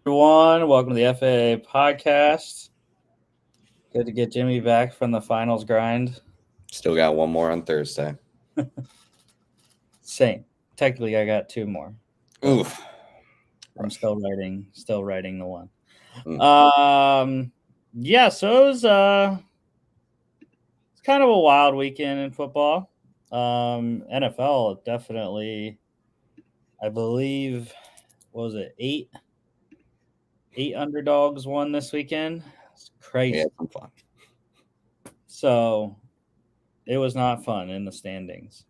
everyone. Welcome to the FAA podcast. Good to get Jimmy back from the finals grind. Still got one more on Thursday. Same. Technically, I got two more. Oof. I'm still writing the one. Mm. Yeah, so it was it's kind of a wild weekend in football. NFL definitely, I believe, what was it, eight underdogs won this weekend. It's crazy. Yeah, some fun. So it was not fun in the standings.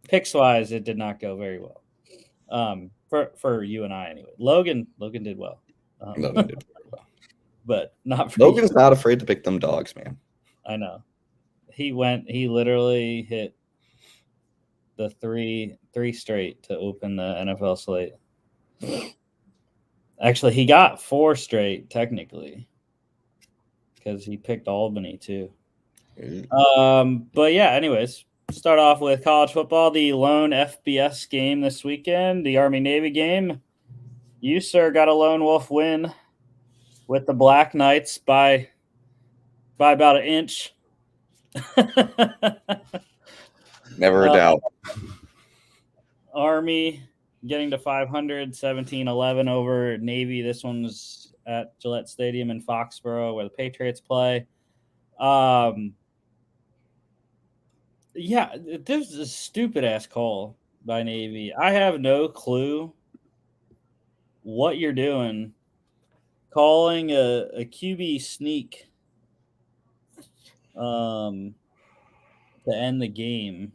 Picks wise, it did not go very well. For you and I anyway. Logan did well. Logan did very well. But not for Logan's you. not afraid to pick them dogs, man. I know. He literally hit the three straight to open the NFL slate. Actually, he got four straight technically because he picked Albany too. But yeah, anyways, start off with college football. The lone FBS game this weekend, the Army-Navy game. You, sir, got a lone wolf win with the Black Knights by about an inch. Never a doubt. Army getting to 500, 17-11 over Navy. This one was at Gillette Stadium in Foxborough where the Patriots play. Yeah, this is a stupid-ass call by Navy. I have no clue what you're doing calling a QB sneak to end the game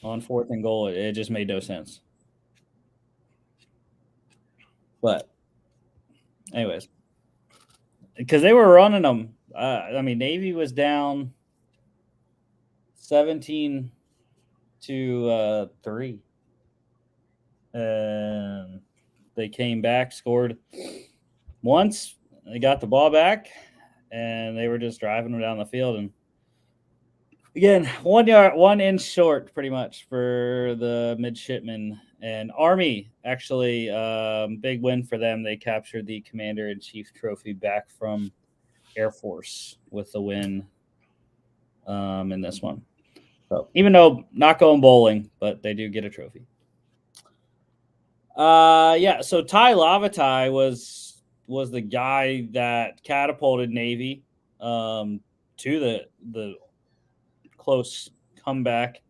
on 4th and goal. It just made no sense. But anyways, because they were running them. Navy was down 17-3. And they came back, scored once. They got the ball back, and they were just driving them down the field. And again, 1 inch short, pretty much, for the midshipmen. And Army, actually, big win for them. They captured the Commander-in-Chief trophy back from Air Force with the win in this one. So even though not going bowling, but they do get a trophy. So Ty Lavatai was the guy that catapulted Navy to the close comeback.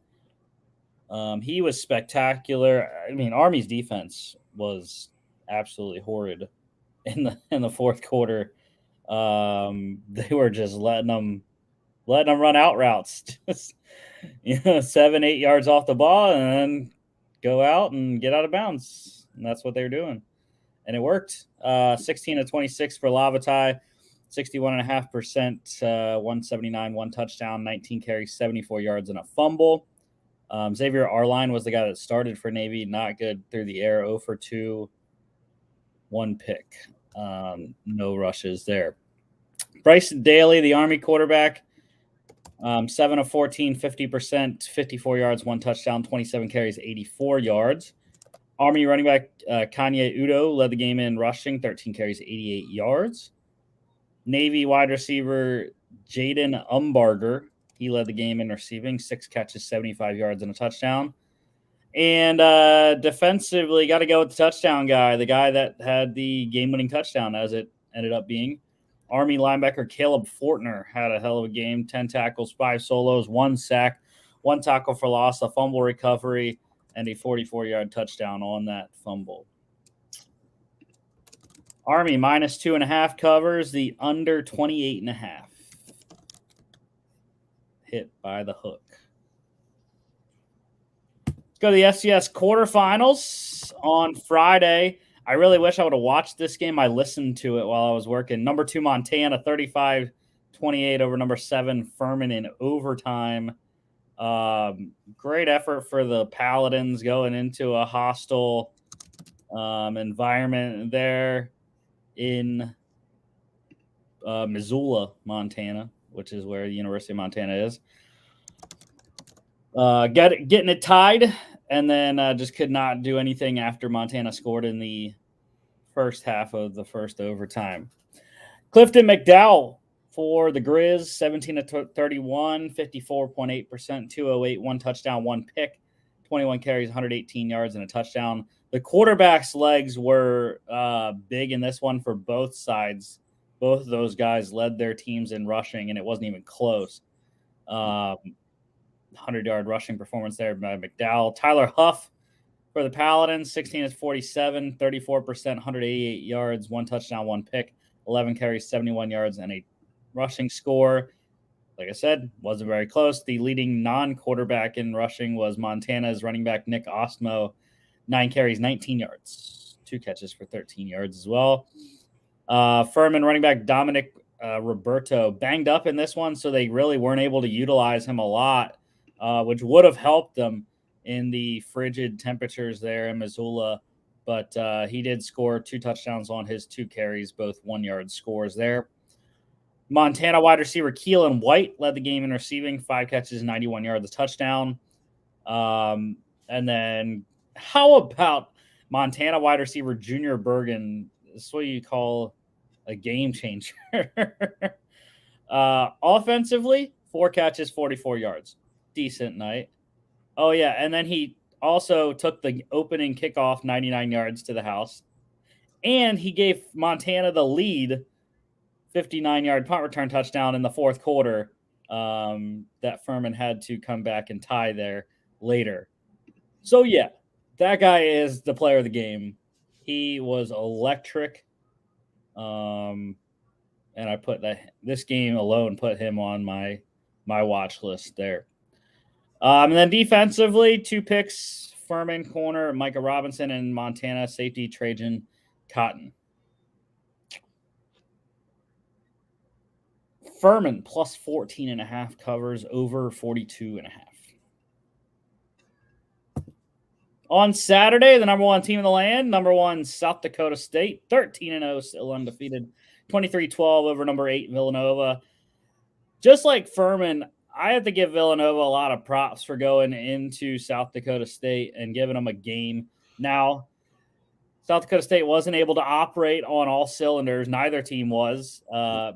He was spectacular. I mean, Army's defense was absolutely horrid in the fourth quarter. They were just letting them run out routes, just 7-8 yards off the ball and then go out and get out of bounds. And that's what they were doing. And it worked. 16-26 for Lavatai, 61.5%, 179, 1 touchdown, 19 carries, 74 yards, and a fumble. Xavier Arline was the guy that started for Navy. Not good through the air, 0 for 2, 1 pick. No rushes there. Bryson Daly, the Army quarterback, 7 of 14, 50%, 54 yards, 1 touchdown, 27 carries, 84 yards. Army running back Kanye Udo led the game in rushing, 13 carries, 88 yards. Navy wide receiver Jaden Umbarger, he led the game in receiving, 6 catches, 75 yards, and a touchdown. And defensively, got to go with the touchdown guy, the guy that had the game-winning touchdown, as it ended up being. Army linebacker Caleb Fortner had a hell of a game, 10 tackles, 5 solos, 1 sack, 1 tackle for loss, a fumble recovery, and a 44-yard touchdown on that fumble. Army minus 2.5 covers the under 28.5. Hit by the hook. Let's go to the FCS quarterfinals on Friday. I really wish I would have watched this game. I listened to it while I was working. Number 2 Montana, 35-28 over number 7 Furman in overtime. Great effort for the Paladins going into a hostile environment there in Missoula, Montana, which is where the University of Montana is. Getting it tied And then just could not do anything after Montana scored in the first half of the first overtime. Clifton McDowell for the Grizz, 17 to 31, 54.8%, 208, one touchdown, one pick, 21 carries, 118 yards, and a touchdown. The quarterback's legs were big in this one for both sides. Both of those guys led their teams in rushing, and it wasn't even close. 100-yard rushing performance there by McDowell. Tyler Huff for the Paladins, 16 to 47, 34%, 188 yards, one touchdown, one pick, 11 carries, 71 yards, and a rushing score. Like I said, wasn't very close. The leading non-quarterback in rushing was Montana's running back Nick Ostmo, 9 carries, 19 yards, 2 catches for 13 yards as well. Furman running back Dominic Roberto banged up in this one, so they really weren't able to utilize him a lot, which would have helped them in the frigid temperatures there in Missoula. But he did score 2 touchdowns on his 2 carries, both 1-yard scores there. Montana wide receiver Keelan White led the game in receiving, 5 catches, 91 yards, a touchdown. And then how about Montana wide receiver Junior Bergen? This is what you call a game changer. Offensively, 4 catches, 44 yards. Decent night. Oh, yeah, and then he also took the opening kickoff 99 yards to the house. And he gave Montana the lead 59-yard punt return touchdown in the fourth quarter that Furman had to come back and tie there later. So, yeah, that guy is the player of the game. He was electric. And I put this game alone put him on my watch list there. And then defensively, 2 picks, Furman corner Micah Robinson and Montana safety Trajan Cotton. Furman plus 14.5 covers over 42.5. On Saturday, the number 1 team in the land, number 1 South Dakota State, 13-0, still undefeated, 23-12 over number 8 Villanova. Just like Furman, I have to give Villanova a lot of props for going into South Dakota State and giving them a game. Now, South Dakota State wasn't able to operate on all cylinders. Neither team was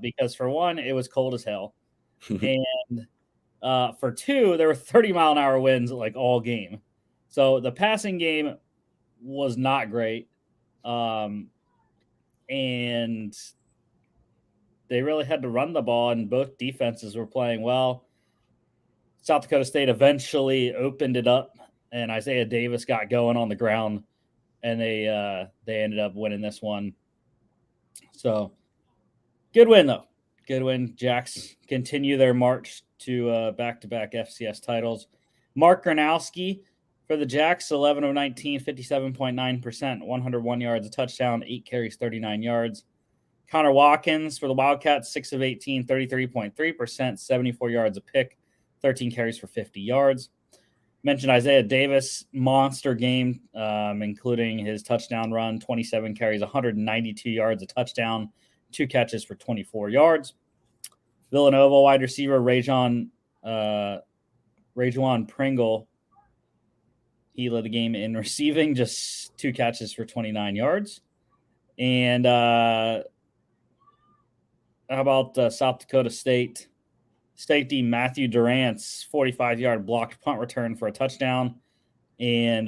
because, for one, it was cold as hell. And for 2, there were 30-mile-an-hour winds like all game. So the passing game was not great. And they really had to run the ball, and both defenses were playing well. South Dakota State eventually opened it up, and Isaiah Davis got going on the ground. And they ended up winning this one. So, good win, though. Good win. Jacks continue their march to back-to-back FCS titles. Mark Gronowski for the Jacks, 11 of 19, 57.9%, 101 yards, a touchdown, 8 carries, 39 yards. Connor Watkins for the Wildcats, 6 of 18, 33.3%, 74 yards a pick, 13 carries for 50 yards. Mentioned Isaiah Davis, monster game, including his touchdown run, 27 carries, 192 yards, a touchdown, 2 catches for 24 yards. Villanova wide receiver Rajon Pringle, he led the game in receiving, just 2 catches for 29 yards. And how about South Dakota State? Safety Matthew Durant's 45-yard blocked punt return for a touchdown. And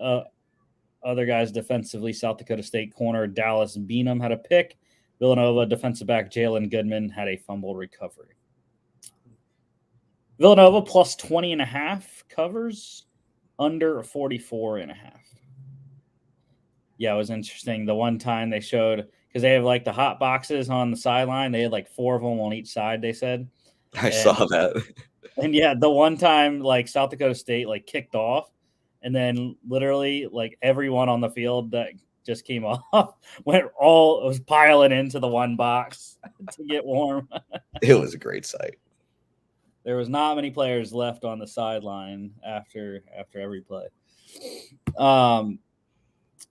other guys defensively, South Dakota State corner Dallas Beanham had a pick. Villanova defensive back Jalen Goodman had a fumble recovery. Villanova plus 20.5 covers, under 44.5. Yeah, it was interesting. The one time they showed, because they have like the hot boxes on the sideline. They had like 4 of them on each side, they said. I saw that. And yeah, the one time like South Dakota State like kicked off, and then literally like everyone on the field that just came off was piling into the one box to get warm. It was a great sight. There was not many players left on the sideline after every play.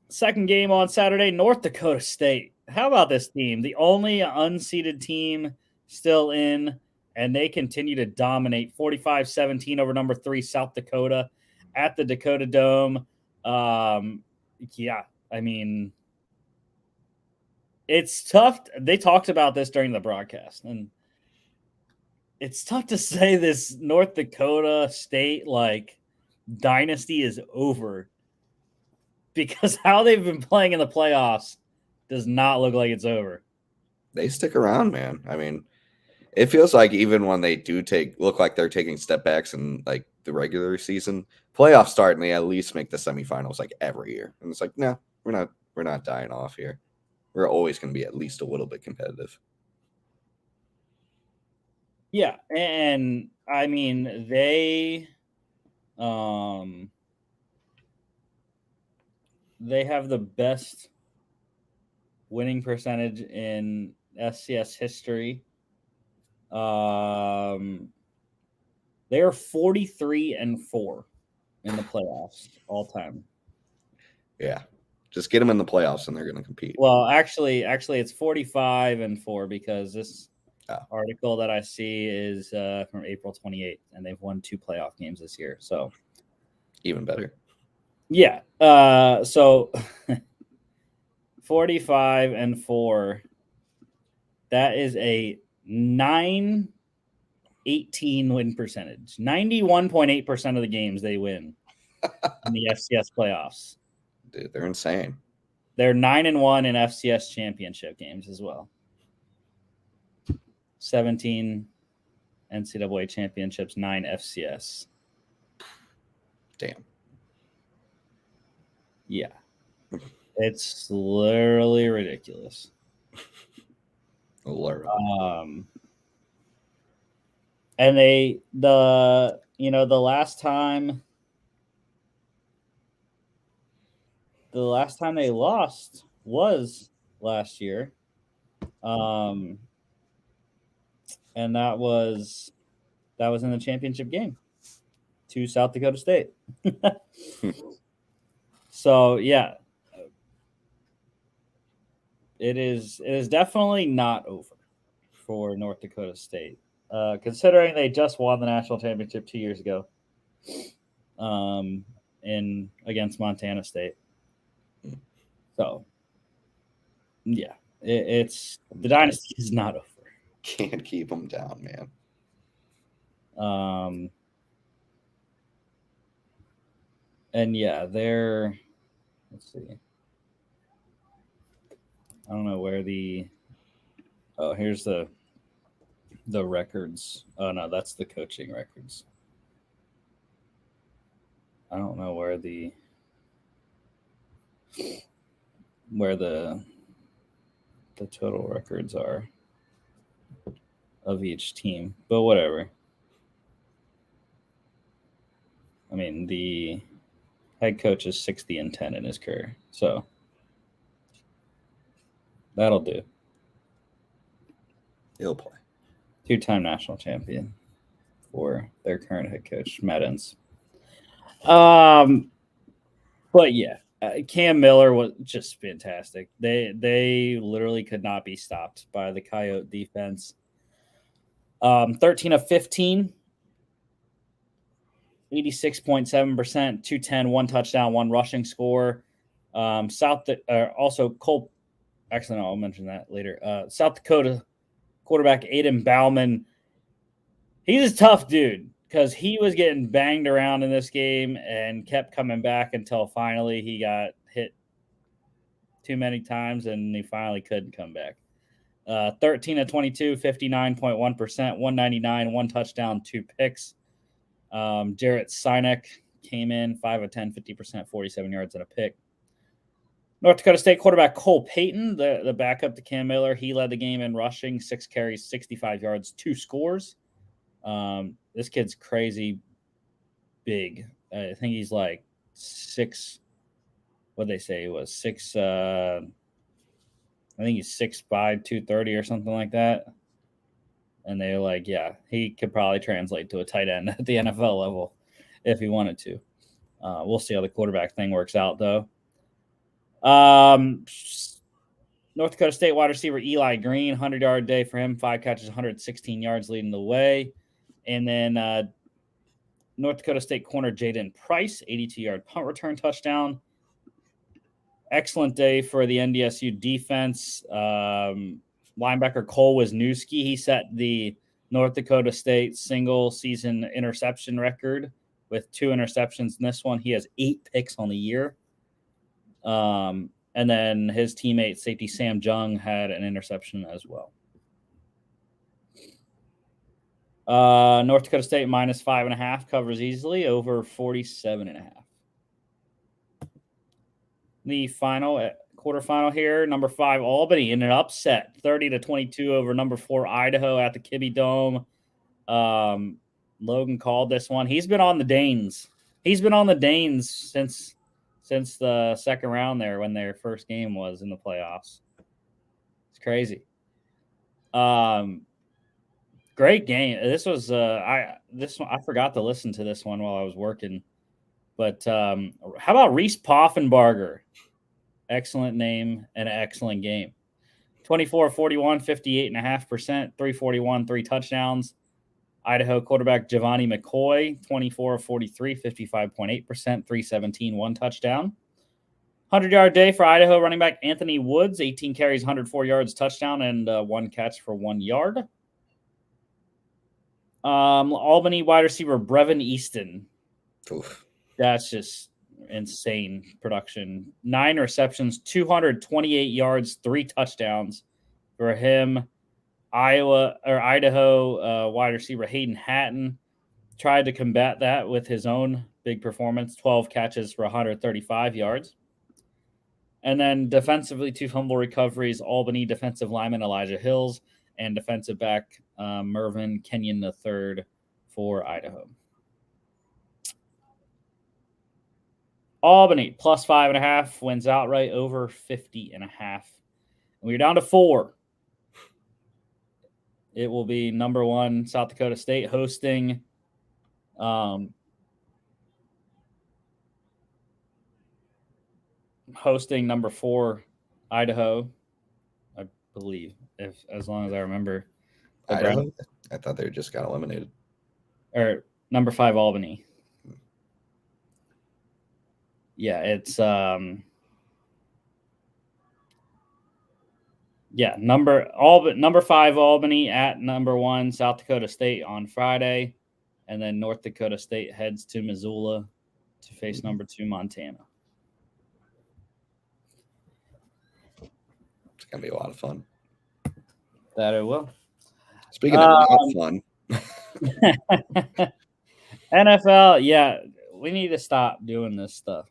Second game on Saturday, North Dakota State. How about this team? The only unseeded team still in, and they continue to dominate 45-17 over number 3 South Dakota. at the Dakota Dome. Yeah, I mean, it's tough. They talked about this during the broadcast, and it's tough to say this North Dakota State dynasty is over because how they've been playing in the playoffs does not look like it's over. They stick around, man. I mean, it feels like even when they do look like they're taking step backs in like the regular season, playoffs start and they at least make the semifinals like every year. And it's like, no, we're not dying off here. We're always going to be at least a little bit competitive. Yeah, and I mean they have the best winning percentage in FCS history. They are 43-4 in the playoffs all time. Yeah, just get them in the playoffs and they're going to compete. Well, actually, it's 45-4 because this article that I see is from April 28th, and they've won 2 playoff games this year. So even better. Yeah. So 45-4. That is a 9-18 win percentage. 91.8% of the games they win in the FCS playoffs. Dude, they're insane. They're 9-1 in FCS championship games as well. 17 NCAA championships, 9 FCS. Damn. Yeah. It's literally ridiculous. Literally. And the last time they lost was last year. And that was in the championship game to South Dakota State. So yeah, it is definitely not over for North Dakota State, considering they just won the national championship 2 years ago, in against Montana State. So yeah, it's the dynasty is not over. Can't keep them down, man. And yeah, let's see. I don't know where here's the records. Oh no, that's the coaching records. I don't know where the total records are of each team, but whatever. I mean, the head coach is 60-10 in his career, so that'll do. He'll play. 2-time national champion for their current head coach, Matt Enns. But yeah, Cam Miller was just fantastic. They literally could not be stopped by the Coyote defense. 13 of 15, 86.7%, 210, 1 touchdown, 1 rushing score. Also Cole. Actually, no, I'll mention that later. South Dakota quarterback Aiden Bauman. He's a tough dude because he was getting banged around in this game and kept coming back until finally he got hit too many times and he finally couldn't come back. 13 of 22, 59.1%, 199, 1 touchdown, 2 picks. Jarrett Sinek came in 5 of 10, 50%, 47 yards and a pick. North Dakota State quarterback Cole Payton, the backup to Cam Miller, he led the game in rushing, 6 carries, 65 yards, 2 scores. This kid's crazy big. I think he's like 6. What'd they say he was? 6. I think he's 6'5", 230 or something like that. And they're like, yeah, he could probably translate to a tight end at the NFL level if he wanted to. We'll see how the quarterback thing works out, though. North Dakota State wide receiver Eli Green, 100-yard day for him, 5 catches, 116 yards leading the way. And then North Dakota State corner Jaden Price, 82-yard punt return touchdown. Excellent day for the NDSU defense. Linebacker Cole Wisniewski, he set the North Dakota State single-season interception record with 2 interceptions in this one. He has 8 picks on the year. And then his teammate, safety Sam Jung, had an interception as well. North Dakota State minus 5.5 covers easily, over 47.5. The final quarterfinal here, number 5 Albany in an upset, 30-22 over number 4 Idaho at the Kibbe Dome. Logan called this one. He's been on the Danes. He's been on the Danes since the second round there, when their first game was in the playoffs. It's crazy. Great game. This was I forgot to listen to this one while I was working. But how about Reese Poffenbarger? Excellent name and an excellent game. 24-41, 58.5%, 341, 3 touchdowns. Idaho quarterback Giovanni McCoy, 24-43, 55.8%, 317, 1 touchdown. 100-yard day for Idaho running back Anthony Woods, 18 carries, 104 yards, touchdown, and 1 catch for 1 yard. Albany wide receiver Brevin Easton. Oof. That's just insane production. 9 receptions, 228 yards, 3 touchdowns for him. Idaho wide receiver Hayden Hatton tried to combat that with his own big performance, 12 catches for 135 yards. And then defensively, 2 fumble recoveries, Albany defensive lineman Elijah Hills and defensive back Mervyn Kenyon III for Idaho. Albany plus 5.5 wins outright, over 50.5. We're down to 4. It will be number 1 South Dakota State hosting number 4 Idaho, I believe, as long as I remember. Idaho? I thought they just got eliminated. Or number 5 Albany. Yeah, it's number 5 Albany at number 1 South Dakota State on Friday, and then North Dakota State heads to Missoula to face number 2 Montana. It's gonna be a lot of fun. That it will. Speaking of not fun, NFL, yeah, we need to stop doing this stuff.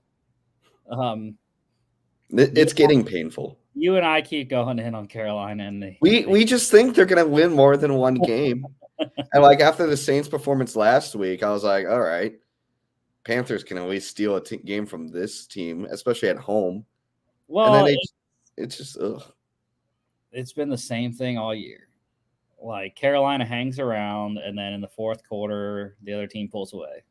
It's getting painful. You and I keep going in on Carolina, and we just think they're gonna win more than one game. And like after the Saints' performance last week, I was like, all right, Panthers can at least steal a game from this team, especially at home. Well, and then it's just it's been the same thing all year. Like Carolina hangs around, and then in the fourth quarter, the other team pulls away.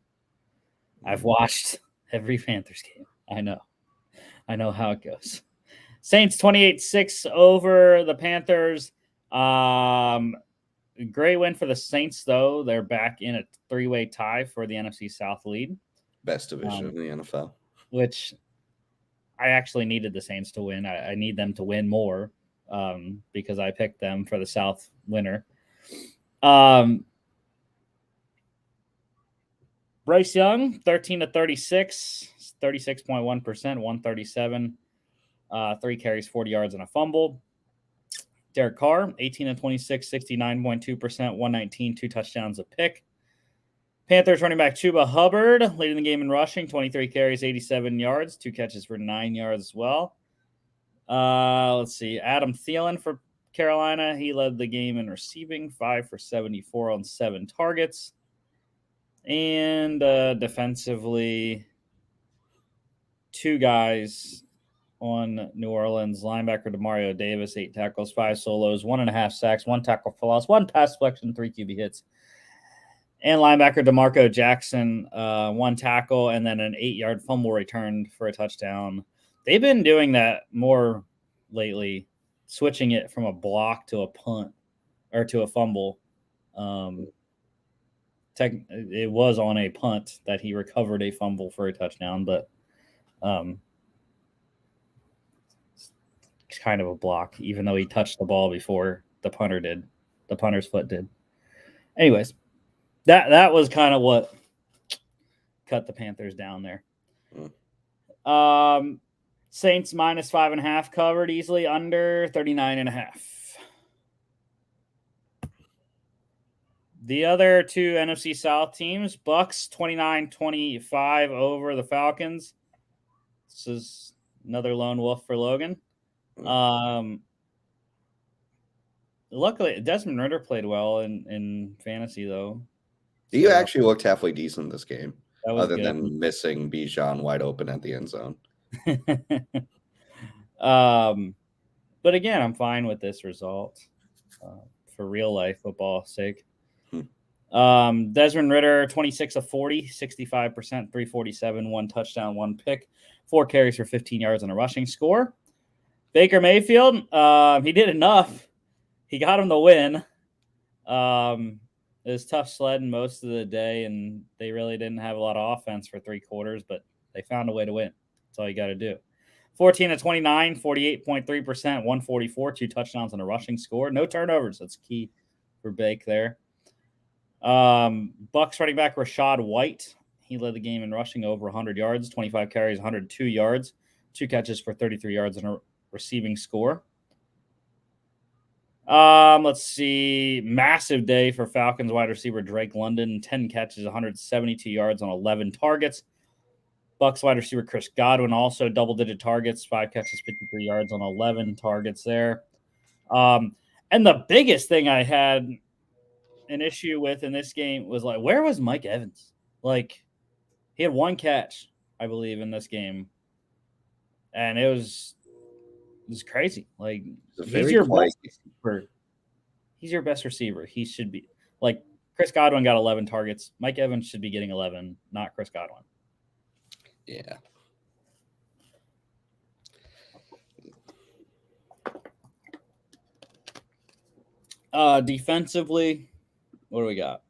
I've watched every Panthers game. I know how it goes. Saints 28-6 over the Panthers. Great win for the Saints, though. They're back in a 3-way tie for the NFC South lead. Best division in the NFL. Which I actually needed the Saints to win. I need them to win more because I picked them for the South winner. Bryce Young, 13-36, 36.1%, 137, 3 carries, 40 yards, and a fumble. Derek Carr, 18-26, 69.2%, 119, 2 touchdowns, a pick. Panthers running back Chuba Hubbard leading the game in rushing, 23 carries, 87 yards, 2 catches for 9 yards as well. Let's see. Adam Thielen for Carolina, he led the game in receiving, 5 for 74 on 7 targets. And defensively, 2 guys on New Orleans. Linebacker DeMario Davis, 8 tackles, 5 solos, 1.5 sacks, 1 tackle for loss, 1 pass deflection, 3 QB hits. And linebacker DeMarco Jackson, 1 tackle, and then an 8-yard fumble return for a touchdown. They've been doing that more lately, switching it from a block to a punt or to a fumble. it was on a punt that he recovered a fumble for a touchdown, but it's kind of a block, even though he touched the ball before the punter did. The punter's foot did. Anyways, that was kind of what cut the Panthers down there. Saints minus 5.5 covered easily under 39.5. The other two NFC South teams, Bucks 29-25 over the Falcons. This is another lone wolf for Logan. Luckily, Desmond Ridder played well in fantasy, though. He actually looked halfway decent this game, other good. than missing Bijan wide open at the end zone. But again, I'm fine with this result for real life football sake. Desmond Ridder, 26 of 40, 65%, 347, 1 touchdown, 1 pick, 4 carries for 15 yards and a rushing score. Baker Mayfield, he did enough. He got him the win. It was tough sledding most of the day, and they really didn't have a lot of offense for 3 quarters, but they found a way to win. That's all you got to do. 14 of 29, 48.3%, 144, 2 touchdowns and a rushing score. No turnovers. That's key for Bake there. Bucks running back Rashad White. He led the game in rushing over 100 yards, 25 carries, 102 yards, 2 catches for 33 yards and a receiving score. Let's see. Massive day for Falcons wide receiver Drake London. 10 catches, 172 yards on 11 targets. Bucks wide receiver Chris Godwin also double-digit targets, 5 catches, 53 yards on 11 targets there. And the biggest thing I had an issue with in this game was, like, where was Mike Evans? Like, he had 1 catch, I believe, in this game. And it was crazy. Like, he's your best receiver. He's your best receiver. He should be, like, Chris Godwin got 11 targets. Mike Evans should be getting 11, not Chris Godwin. Yeah. Defensively, what do we got?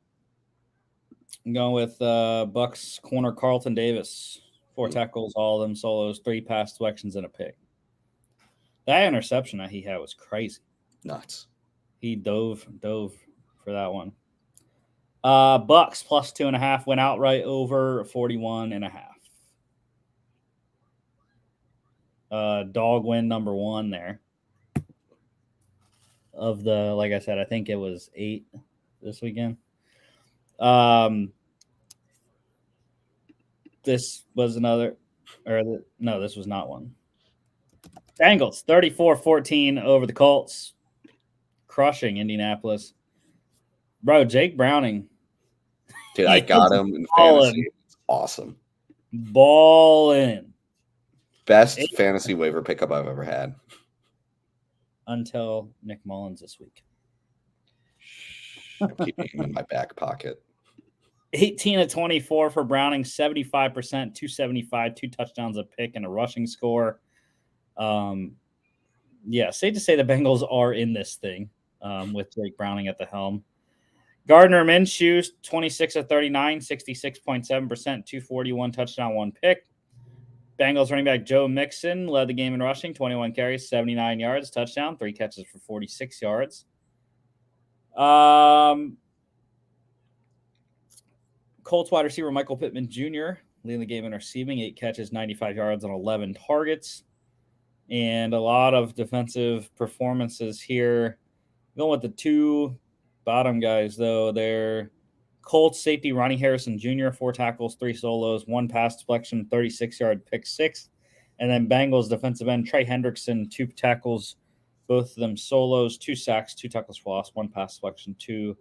I'm going with Bucks corner Carlton Davis. 4 tackles, all of them solos, 3 pass deflections, and a pick. That interception that he had was crazy. Nuts. He dove for that one. Bucks plus 2.5 went outright over 41.5. Dog win number 1 there. Of the, like I said, I think it was 8 this weekend. This was another, no, this was not one. Bengals 34-14 over the Colts, crushing Indianapolis. Bro, Jake Browning. Dude, I got him in fantasy. It's awesome. Ballin'. Best fantasy waiver pickup I've ever had. Until Nick Mullins this week. I'm keeping him in my back pocket. 18 of 24 for Browning, 75%, 275, 2 touchdowns, a pick, and a rushing score. Yeah, safe to say the Bengals are in this thing with Jake Browning at the helm. Gardner Minshew, 26 of 39, 66.7%, 241, touchdown, 1 pick. Bengals running back Joe Mixon led the game in rushing, 21 carries, 79 yards, touchdown, 3 catches for 46 yards. Colts wide receiver Michael Pittman Jr. leading the game in receiving, 8 catches, 95 yards on 11 targets. And a lot of defensive performances here. Going with the 2 bottom guys, though, they're Colts safety Ronnie Harrison Jr., 4 tackles, 3 solos, 1 pass deflection, 36-yard pick 6. And then Bengals defensive end Trey Hendrickson, 2 tackles, both of them solos, 2 sacks, 2 tackles for loss, 1 pass deflection, 2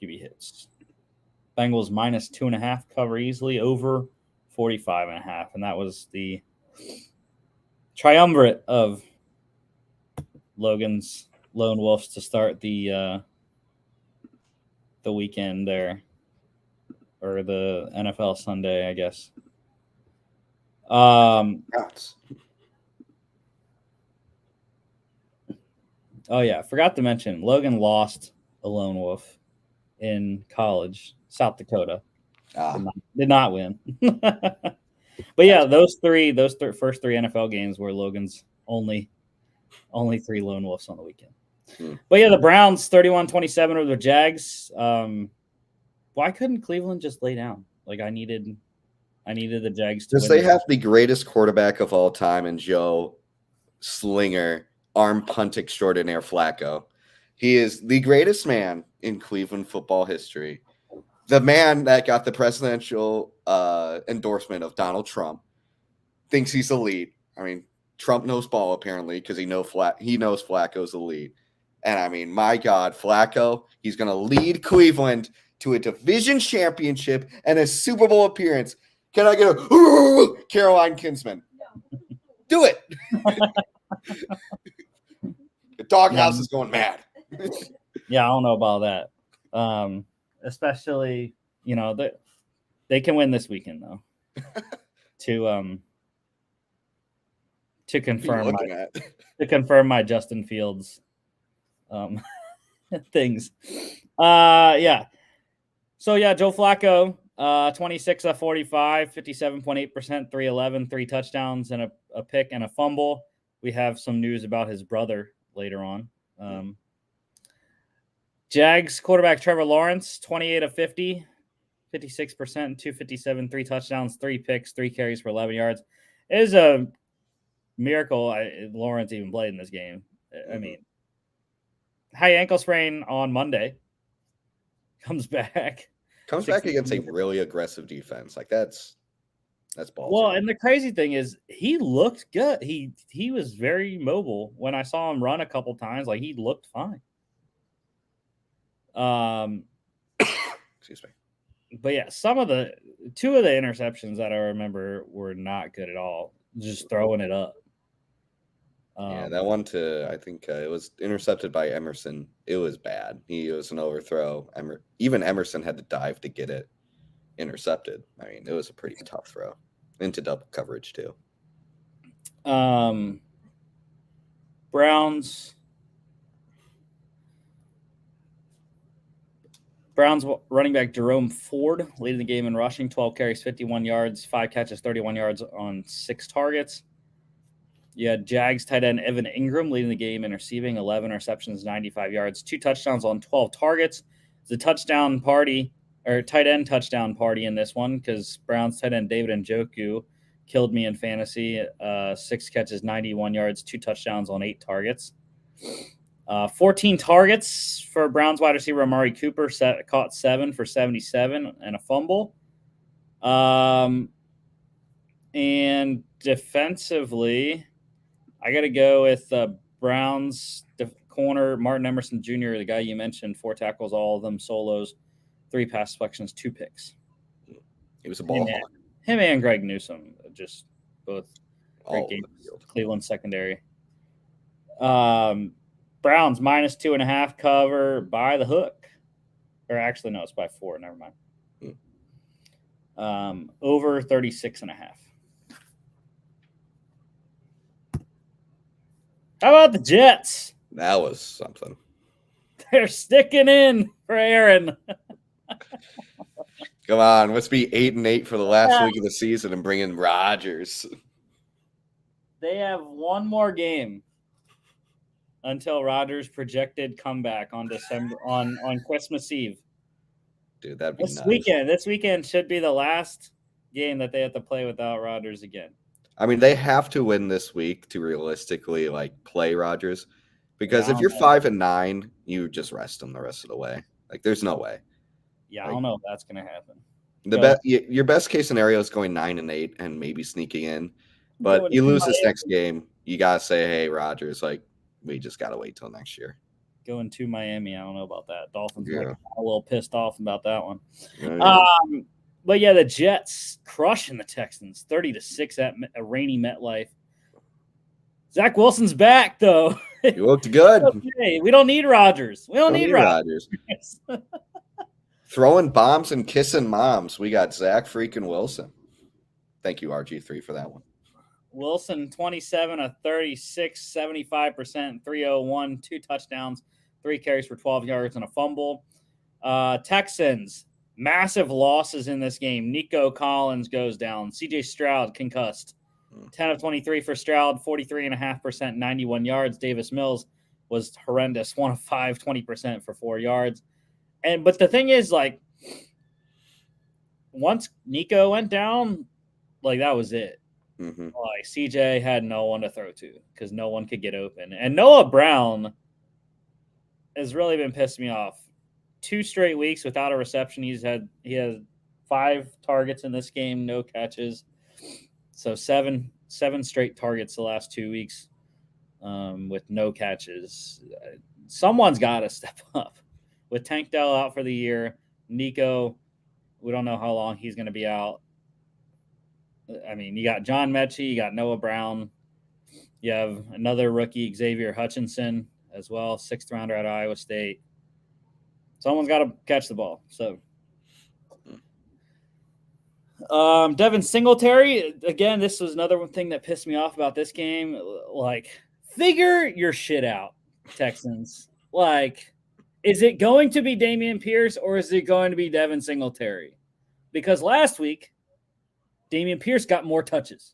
QB hits. Bengals minus 2.5 cover easily over 45.5. And that was the triumvirate of Logan's Lone Wolves to start the weekend there, or the NFL Sunday, I guess. Oh yeah, forgot to mention Logan lost a Lone Wolf in college, South Dakota. Ah, Did not win. But yeah, those first three NFL games were Logan's only 3 lone wolves on the weekend. But yeah, the Browns 31-27 over the Jags. Why couldn't Cleveland just lay down? Like I needed the Jags to win. because they have the greatest quarterback of all time in Joe Slinger, arm punt extraordinaire Flacco. He is the greatest man in Cleveland football history. The man that got the presidential endorsement of Donald Trump thinks he's elite. I mean, Trump knows ball apparently because he knows Flacco's elite. And I mean, my God, Flacco, he's going to lead Cleveland to a division championship and a Super Bowl appearance. Can I get a Caroline Kinsman? Do it. The doghouse is going mad. Yeah, I don't know about that. Especially, they can win this weekend though. to confirm my Justin Fields things. Yeah. So yeah, Joe Flacco, 26 of 45, 57.8%, 311, 3 touchdowns and a pick and a fumble. We have some news about his brother later on. Jags quarterback Trevor Lawrence, 28 of 50, 56%, 257, 3 touchdowns, 3 picks, 3 carries for 11 yards. It is a miracle Lawrence even played in this game. I mean, high ankle sprain on Monday. Comes back against a really aggressive defense. Like that's ballsy. Well, and the crazy thing is he looked good. He was very mobile when I saw him run a couple times. Like he looked fine. Excuse me. But yeah, two of the interceptions that I remember were not good at all. Just throwing it up. Yeah, that one I think it was intercepted by Emerson. It was bad. It was an overthrow. Even Emerson had to dive to get it intercepted. I mean, it was a pretty tough throw into double coverage too. Browns running back Jerome Ford leading the game in rushing, 12 carries, 51 yards, 5 catches, 31 yards on 6 targets. You had Jags tight end Evan Ingram leading the game in receiving, 11 receptions, 95 yards, 2 touchdowns on 12 targets. It's a touchdown party or tight end touchdown party in this one because Browns tight end David Njoku killed me in fantasy. 6 catches, 91 yards, 2 touchdowns on 8 targets. 14 targets for Browns wide receiver Amari Cooper, caught 7 for 77 and a fumble. And defensively, I got to go with Browns corner Martin Emerson Jr., the guy you mentioned, 4 tackles, all of them solos, 3 pass deflections, 2 picks. He was a ball hawk. Him and Greg Newsome, just both great games. Cleveland secondary. Browns -2.5 cover by the hook. Or actually, no, it's by 4. Never mind. Over 36.5. How about the Jets? That was something. They're sticking in for Aaron. Come on, let's be 8-8 for the last week of the season and bring in Rodgers. They have one more game until Rodgers' projected comeback on Christmas Eve. Dude, that'd be nuts. This weekend should be the last game that they have to play without Rodgers again. I mean, they have to win this week to realistically play Rodgers, because if you're 5-9, you just rest them the rest of the way. There's no way. Yeah, I don't know if that's going to happen. Your best case scenario is going 9-8 and maybe sneaking in, but you lose this next game, you gotta say, hey, Rodgers, we just gotta wait till next year. Going to Miami, I don't know about that. Dolphins a little pissed off about that one. Yeah. But yeah, the Jets crushing the Texans 30-6 at a rainy MetLife. Zach Wilson's back though. He looked good. Okay. We don't need Rodgers. We don't need Rodgers. Throwing bombs and kissing moms. We got Zach freaking Wilson. Thank you, RG3, for that one. Wilson, 27 of 36, 75%, 301, 2 touchdowns, 3 carries for 12 yards and a fumble. Texans, Massive losses in this game. Nico Collins goes down. CJ Stroud concussed. 10 of 23 for Stroud, 43.5%, 91 yards. Davis Mills was horrendous. 1 of 5, 20% for 4 yards. But the thing is, like, once Nico went down, like, that was it. Mm-hmm. Like, CJ had no one to throw to because no one could get open. And Noah Brown has really been pissing me off. 2 straight weeks without a reception. He has 5 targets in this game, no catches. So seven straight targets the last 2 weeks with no catches. Someone's got to step up. With Tank Dell out for the year, Nico, we don't know how long he's going to be out. I mean, you got John Mechie, you got Noah Brown. You have another rookie, Xavier Hutchinson, as well, 6th rounder at Iowa State. Someone's got to catch the ball. So, Devin Singletary, again, this was another one thing that pissed me off about this game. Like, figure your shit out, Texans. Like, is it going to be Dameon Pierce or is it going to be Devin Singletary? Because last week, Dameon Pierce got more touches.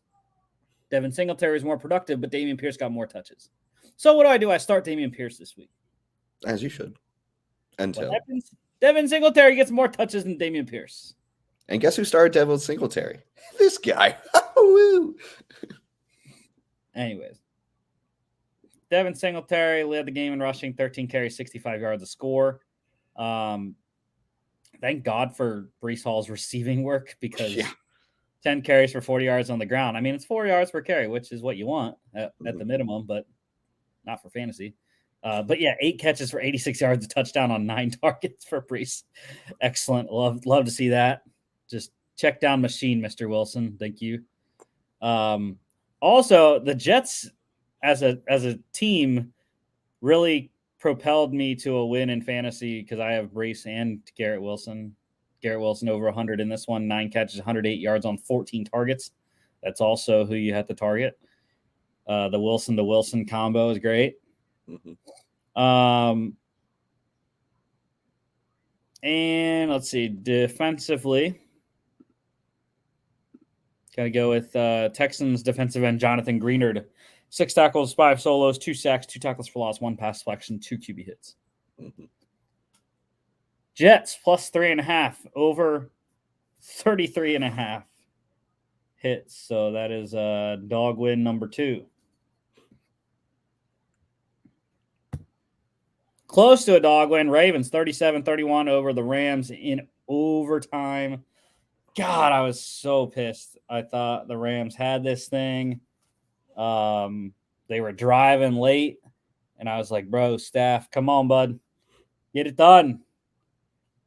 Devin Singletary is more productive, but Dameon Pierce got more touches. So what do? I start Dameon Pierce this week. As you should. Until Devin Singletary gets more touches than Dameon Pierce. And guess who started Devin Singletary? This guy. Anyways. Devin Singletary led the game in rushing, 13 carries, 65 yards a score. Thank God for Breece Hall's receiving work because 10 carries for 40 yards on the ground. I mean, it's 4 yards per carry, which is what you want at the minimum, but not for fantasy. But yeah, 8 catches for 86 yards, a touchdown on 9 targets for Breece. Excellent. Love to see that. Just check down machine, Mr. Wilson. Thank you. Also, the Jets as a team really propelled me to a win in fantasy because I have Breece and Garrett Wilson. Garrett Wilson over 100 in this one, 9 catches, 108 yards on 14 targets. That's also who you have to target. The Wilson to Wilson combo is great. Mm-hmm. And let's see, defensively, got to go with Texans defensive end Jonathan Greenard. 6 tackles, 5 solos, 2 sacks, 2 tackles for loss, 1 pass deflection, 2 QB hits. Mm-hmm. Jets plus 3.5 over 33.5 hits. So that is dog win number 2. Close to a dog win. Ravens 37-31 over the Rams in overtime. God, I was so pissed. I thought the Rams had this thing. They were driving late, and I was like, bro, staff, come on, bud. Get it done.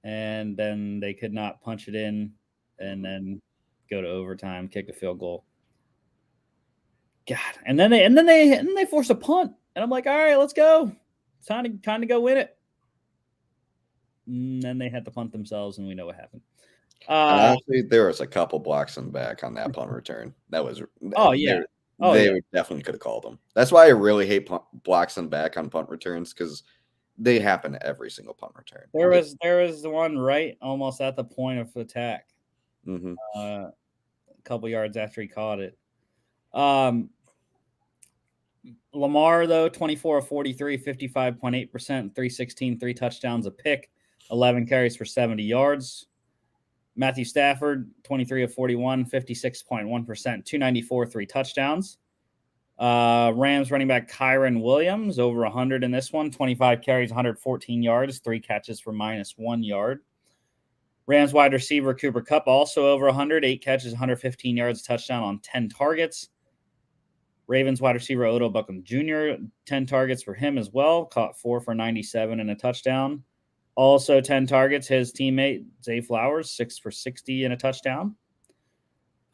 And then they could not punch it in and then go to overtime, kick a field goal. God. And then they forced a punt. And I'm like, all right, let's go. It's time to go win it. And then they had to punt themselves, and we know what happened. Honestly, there was a couple blocks in the back on that punt return. That was they definitely could have called them. That's why I really hate blocks in the back on punt returns because they happen every single punt return. There was the one right almost at the point of attack. Mm-hmm. A couple yards after he caught it. Lamar, though, 24 of 43, 55.8%, 316, 3 touchdowns, a pick, 11 carries for 70 yards. Matthew Stafford, 23 of 41, 56.1%, 294, 3 touchdowns. Rams running back Kyron Williams, over 100 in this one, 25 carries, 114 yards, 3 catches for -1 yard. Rams wide receiver Cooper Kupp, also over 100, 8 catches, 115 yards, touchdown on 10 targets. Ravens wide receiver Odell Beckham Jr., 10 targets for him as well, caught 4 for 97 and a touchdown. Also 10 targets, his teammate Zay Flowers, 6 for 60 and a touchdown.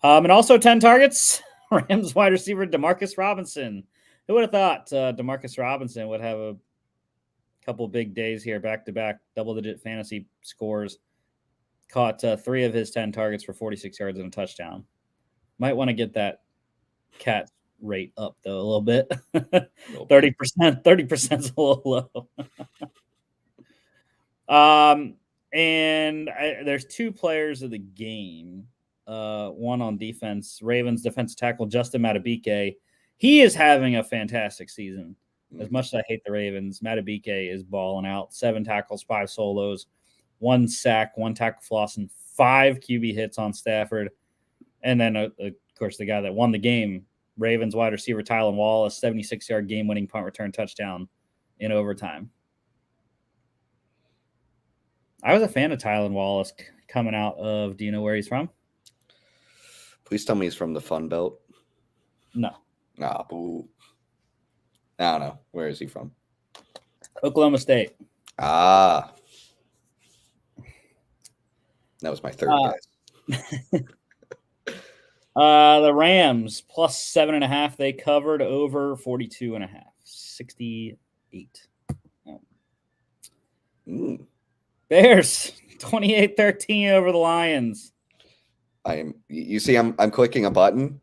And also 10 targets, Rams wide receiver Demarcus Robinson. Who would have thought Demarcus Robinson would have a couple big days here, back-to-back, double-digit fantasy scores. Caught 3 of his 10 targets for 46 yards and a touchdown. Might want to get that cat rate up, though, a little bit. 30%. 30% is a little low. And there's two players of the game. One on defense, Ravens defensive tackle Justin Madubuike. He is having a fantastic season. As much as I hate the Ravens, Madubuike is balling out. 7 tackles, 5 solos, 1 sack, 1 tackle for loss, and 5 QB hits on Stafford. And then, of course, the guy that won the game, Ravens wide receiver Tylan Wallace, 76-yard game-winning punt return touchdown in overtime. I was a fan of Tylan Wallace coming out of. Do you know where he's from? Please tell me he's from the Fun Belt. No. Ah, boo. I don't know. Where is he from? Oklahoma State. Ah. That was my third guess. The Rams plus 7.5. They covered over 42.5. 68. Oh. Bears 28-13 over the Lions. You see, I'm clicking a button.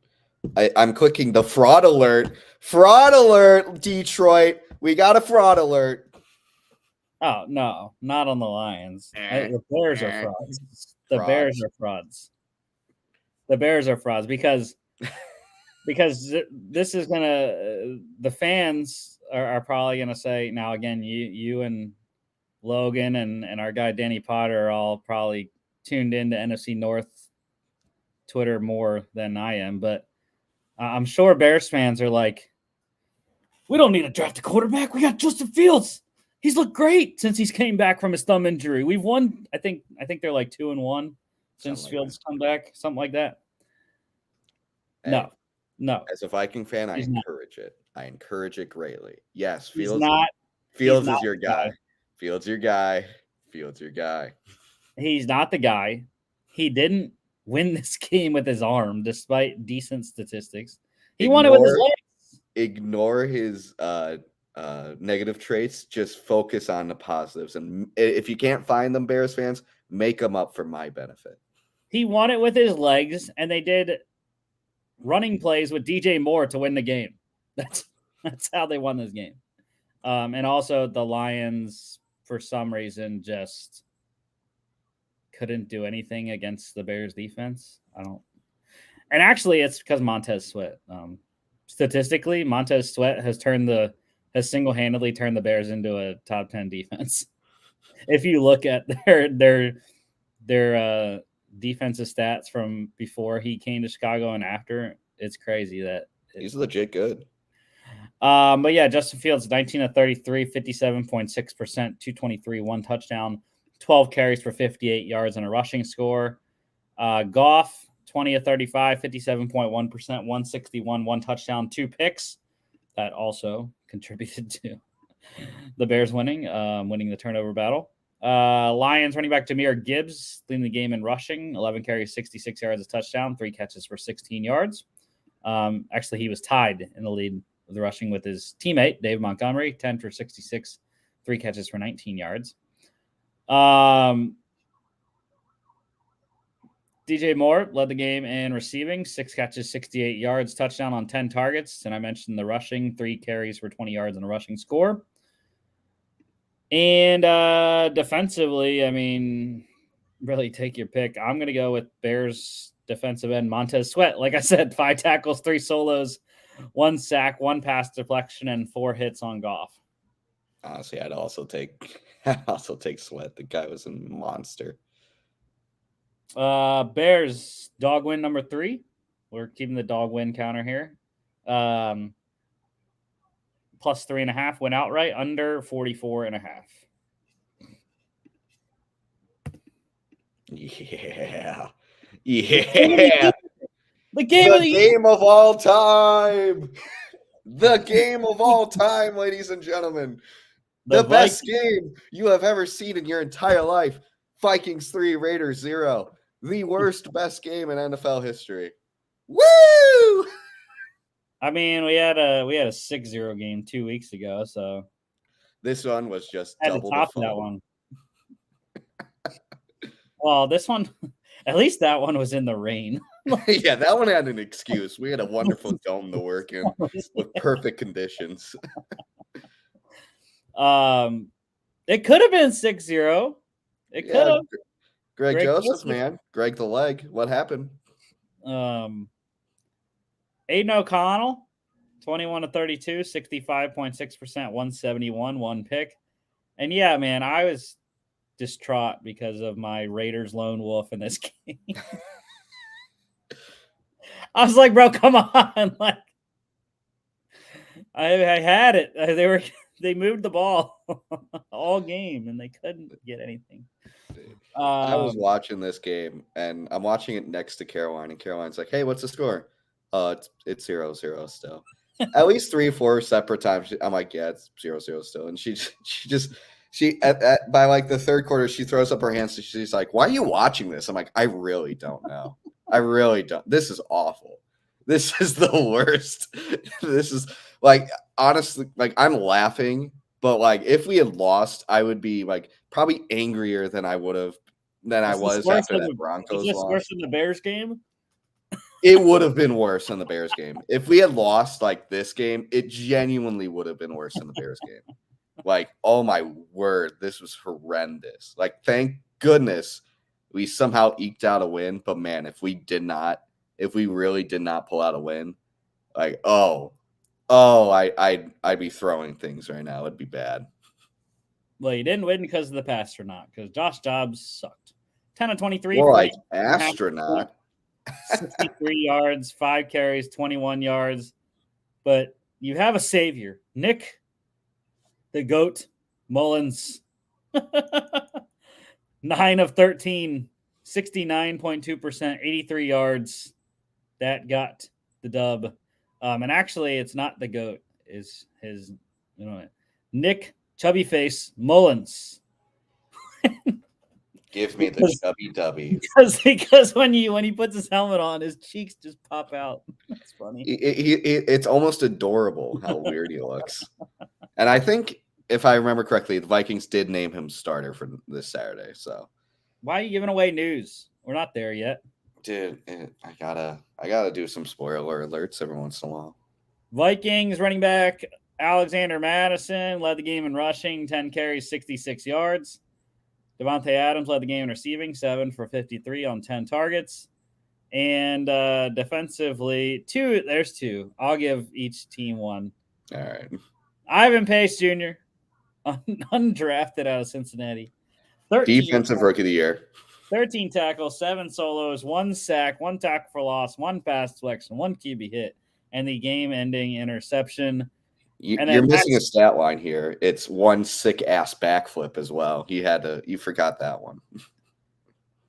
I'm clicking the fraud alert. Fraud alert, Detroit. We got a fraud alert. Oh, no, not on the Lions. The Bears are frauds. The Bears are frauds. The Bears are frauds because this is going to – the fans are probably going to say – now, again, you and Logan and our guy Danny Potter are all probably tuned into NFC North Twitter more than I am, but I'm sure Bears fans are like, we don't need to draft a quarterback. We got Justin Fields. He's looked great since he's came back from his thumb injury. We've won. I think they're like 2-1 since Fields come back, something like that. Hey, no. As a Viking fan, I encourage it. I encourage it greatly. Yes, Fields is your guy. Fields your guy. Fields your guy. He's not the guy. He didn't win this game with his arm, despite decent statistics. He won it with his legs. Ignore his negative traits. Just focus on the positives. And if you can't find them, Bears fans, make them up for my benefit. He won it with his legs, and they did running plays with DJ Moore to win the game. That's how they won this game. And also the Lions, for some reason, just couldn't do anything against the Bears defense. And actually it's because Montez Sweat. Statistically, Montez Sweat has single-handedly turned the Bears into a top 10 defense. If you look at their defensive stats from before he came to Chicago and after, it's crazy that he's legit good. But yeah, Justin Fields, 19 of 33, 57.6%, 223, 1 touchdown, 12 carries for 58 yards and a rushing score. Goff, 20 of 35, 57.1%, 161, 1 touchdown, 2 picks. That also contributed to the Bears winning the turnover battle. Lions running back Jahmyr Gibbs leading the game in rushing, 11 carries, 66 yards, a touchdown, 3 catches for 16 yards. Actually, he was tied in the lead with the rushing with his teammate, Dave Montgomery, 10 for 66, 3 catches for 19 yards. DJ Moore led the game in receiving, 6 catches, 68 yards, touchdown on 10 targets. And I mentioned the rushing, 3 carries for 20 yards and a rushing score. And defensively, I mean, really take your pick. I'm going to go with Bears defensive end Montez Sweat. Like I said, 5 tackles, 3 solos, 1 sack, 1 pass deflection, and 4 hits on Goff. Honestly, I'd also take Sweat. The guy was a monster. Bears dog win number 3. We're keeping the dog win counter here. Plus 3.5 went outright, under 44.5. Yeah. The game of all time. The game of all time, ladies and gentlemen. The best game you have ever seen in your entire life. Vikings 3, Raiders 0. The worst best game in NFL history. Woo! I mean, we had a 6-0 game 2 weeks ago, so this one was just double the top of that one. Well, this one, at least that one was in the rain. Yeah, that one had an excuse. We had a wonderful dome to work in with perfect conditions. It could have been 6-0. It could Yeah, have. Greg Joseph, Joseph. man. Greg the leg. What happened? Aiden O'Connell, 21 to 32, 65.6%, 171, one pick. And yeah, man, I was distraught because of my Raiders lone wolf in this game. I was like, bro, come on. Like, I had it. They moved the ball all game and they couldn't get anything. I was watching this game and I'm watching it next to Caroline, and Caroline's like, "Hey, what's the score?" It's 0-0 still. At least 3-4 separate times. I'm like, "Yeah, it's 0-0 still." And she by like the third quarter, she throws up her hands and she's like, "Why are you watching this?" I'm like, "I really don't know. I really don't. This is awful. This is the worst. This is like honestly, like I'm laughing, but like if we had lost, I would be like probably angrier than I was after that Broncos is this loss. worse than the Bears game? It would have been worse than the Bears game. If we had lost like this game, it genuinely would have been worse than the Bears game. Like, oh my word, this was horrendous. Like, thank goodness we somehow eked out a win. But man, if we really did not pull out a win, like, I'd be throwing things right now. It'd be bad. Well, you didn't win because of the pass or not, because Josh Dobbs sucked. 10 of 23, More like astronaut. 63 yards, 5 carries, 21 yards. But you have a savior, Nick, the GOAT, Mullins. 9 of 13, 69.2%, 83 yards. That got the dub. And actually, it's not the GOAT. Is his, Nick Chubby Face Mullins. Give me the chubby dubby. Because when he puts his helmet on, his cheeks just pop out. That's funny. It's almost adorable how weird he looks. And I think, if I remember correctly, the Vikings did name him starter for this Saturday. So why are you giving away news? We're not there yet. Dude, I gotta do some spoiler alerts every once in a while. Vikings running back Alexander Madison led the game in rushing, 10 carries, 66 yards. Devontae Adams led the game in receiving, 7 for 53 on 10 targets. And defensively, there's 2. I'll give each team 1. All right. Ivan Pace Jr., undrafted out of Cincinnati. Defensive rookie of the year. 13 tackles, 7 solos, 1 sack, 1 tackle for loss, 1 pass deflection, 1 QB hit, and the game-ending interception. You're missing a stat line here. It's 1 sick-ass backflip as well. You forgot that one.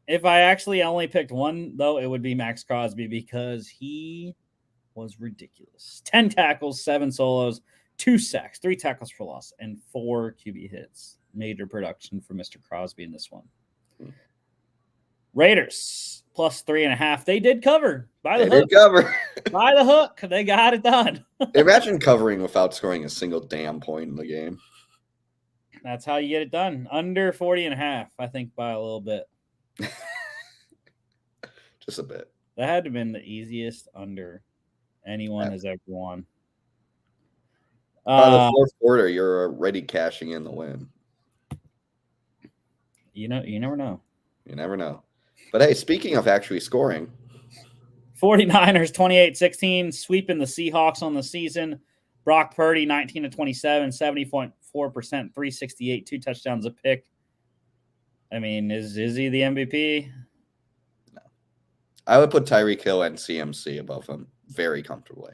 If I actually only picked 1, though, it would be Max Crosby because he was ridiculous. 10 tackles, 7 solos, 2 sacks, 3 tackles for loss, and 4 QB hits. Major production for Mr. Crosby in this one. Raiders plus 3.5. They did cover by the hook. By the hook. They got it done. Imagine covering without scoring a single damn point in the game. That's how you get it done. Under 40.5, I think, by a little bit. Just a bit. That had to have been the easiest under anyone has ever won. By the fourth quarter, you're already cashing in the win. You never know. You never know. But hey, speaking of actually scoring, 49ers 28-16, sweeping the Seahawks on the season. Brock Purdy 19 to 27, 70.4%, 368, 2 touchdowns a pick. I mean, is he the MVP? No. I would put Tyreek Hill and CMC above him very comfortably.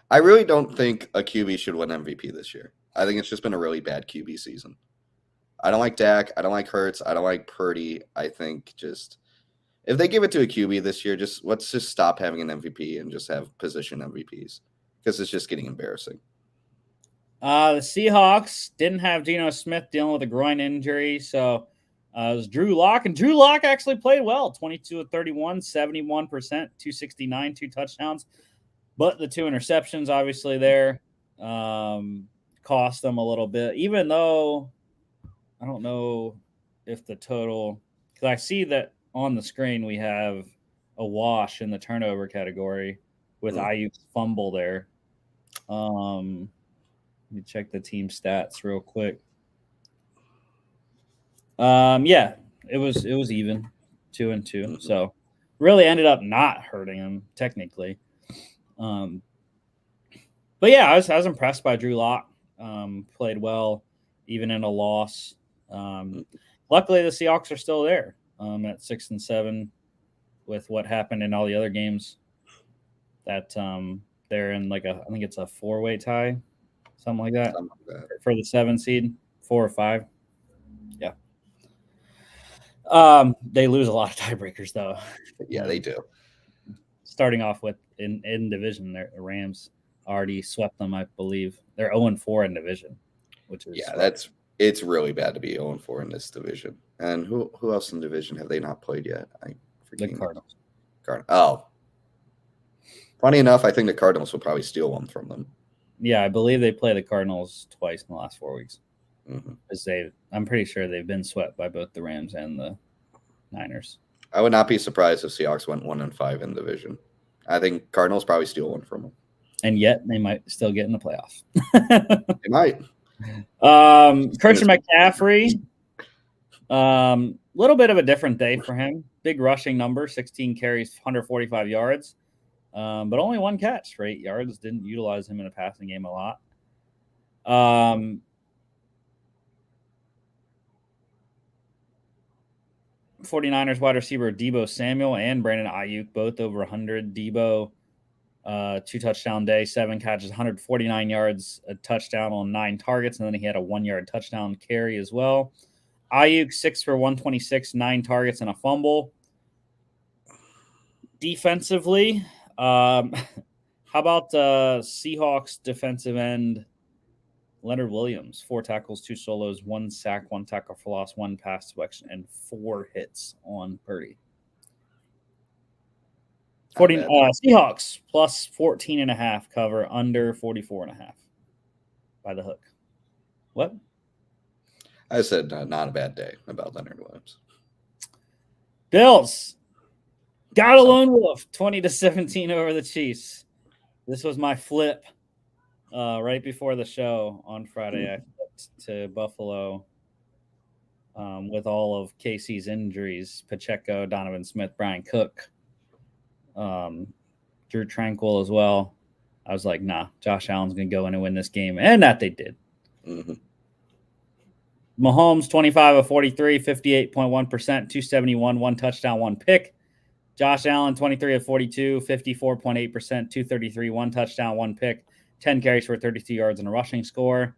I really don't think a QB should win MVP this year. I think it's just been a really bad QB season. I don't like Dak. I don't like Hurts. I don't like Purdy. I think just if they give it to a QB this year, let's just stop having an MVP and just have position MVPs because it's just getting embarrassing. The Seahawks didn't have Geno Smith dealing with a groin injury, so it was Drew Lock, and Drew Lock actually played well. 22 of 31, 71%, 269, 2 touchdowns, but the 2 interceptions obviously there cost them a little bit. Even though I don't know if the total, because I see that on the screen we have a wash in the turnover category with Ayuk's fumble there. Let me check the team stats real quick. Yeah, It was even 2-2. Mm-hmm. So really ended up not hurting him technically. But yeah, I was impressed by Drew Lock. Played well, even in a loss. Luckily, the Seahawks are still there at 6-7 with what happened in all the other games. That they're in I think it's a 4-way tie, something like that, for the 7 seed, 4 or 5. Yeah. They lose a lot of tiebreakers though. Yeah, they do. Starting off with in division, the Rams already swept them, I believe. They're 0-4 in division, which is it's really bad to be 0-4 in this division. And who else in division have they not played yet? The Cardinals. Oh. Funny enough, I think the Cardinals will probably steal one from them. Yeah, I believe they play the Cardinals twice in the last 4 weeks. Mm-hmm. I'm pretty sure they've been swept by both the Rams and the Niners. I would not be surprised if Seahawks went 1-5 in the division. I think Cardinals probably steal one from them. And yet they might still get in the playoffs. They might. Christian McCaffrey, little bit of a different day for him. Big rushing number, 16 carries, 145 yards, but only 1 catch for 8 yards. Didn't utilize him in a passing game a lot. 49ers wide receiver Deebo Samuel and Brandon Ayuk, both over 100. Deebo, 2-touchdown day, 7 catches, 149 yards, a touchdown on 9 targets, and then he had a 1-yard touchdown carry as well. Ayuk, 6 for 126, 9 targets and a fumble. Defensively, how about Seahawks defensive end Leonard Williams? 4 tackles, 2 solos, 1 sack, 1 tackle for loss, 1 pass deflection, and 4 hits on Purdy. Seahawks plus 14.5 cover, under 44.5 by the hook. What? I said not a bad day about Leonard Williams. Bills got a lone wolf, 20-17 over the Chiefs. This was my flip right before the show on Friday. I flipped to Buffalo with all of KC's injuries: Pacheco, Donovan Smith, Brian Cook, Drew Tranquil as well. I was like, nah, Josh Allen's going to go in and win this game. And that they did. Mm-hmm. Mahomes, 25 of 43, 58.1%, 271, 1 touchdown, 1 pick. Josh Allen, 23 of 42, 54.8%, 233, 1 touchdown, 1 pick, 10 carries for 32 yards and a rushing score.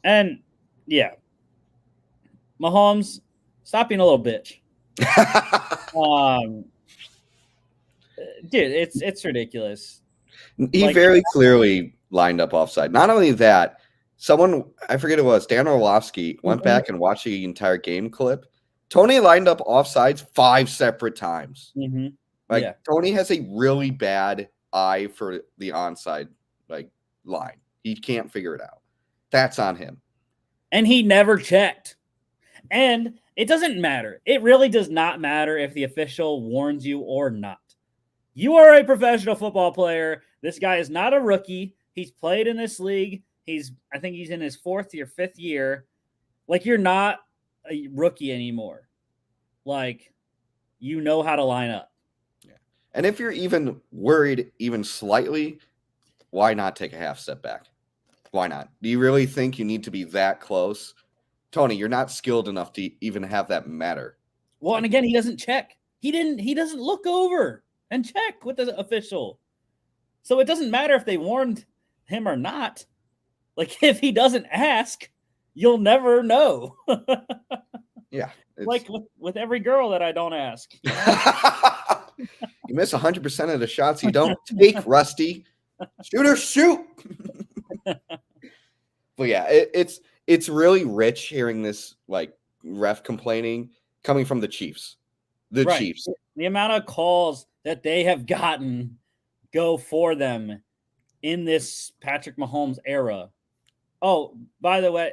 And, yeah, Mahomes, stop being a little bitch. Dude, it's ridiculous. He very clearly lined up offside. Not only that, someone, I forget who it was, Dan Orlovsky, went back and watched the entire game clip. Tony lined up offsides 5 separate times. Mm-hmm. Tony has a really bad eye for the onside line. He can't figure it out. That's on him. And he never checked. And it doesn't matter. It really does not matter if the official warns you or not. You are a professional football player. This guy is not a rookie. He's played in this league. I think he's in his 4th or 5th year. You're not a rookie anymore. You know how to line up. Yeah. And if you're even worried even slightly, why not take a half step back? Why not? Do you really think you need to be that close? Tony, you're not skilled enough to even have that matter. Well, and again, he doesn't check. He doesn't look over and check with the official. So it doesn't matter if they warned him or not. If he doesn't ask, you'll never know. Yeah. With every girl that I don't ask. You miss 100% of the shots you don't take, Rusty. Shooter, shoot. But yeah, it's really rich hearing this ref complaining coming from the Chiefs. The Chiefs. The amount of calls that they have gotten go for them in this Patrick Mahomes era. Oh, by the way,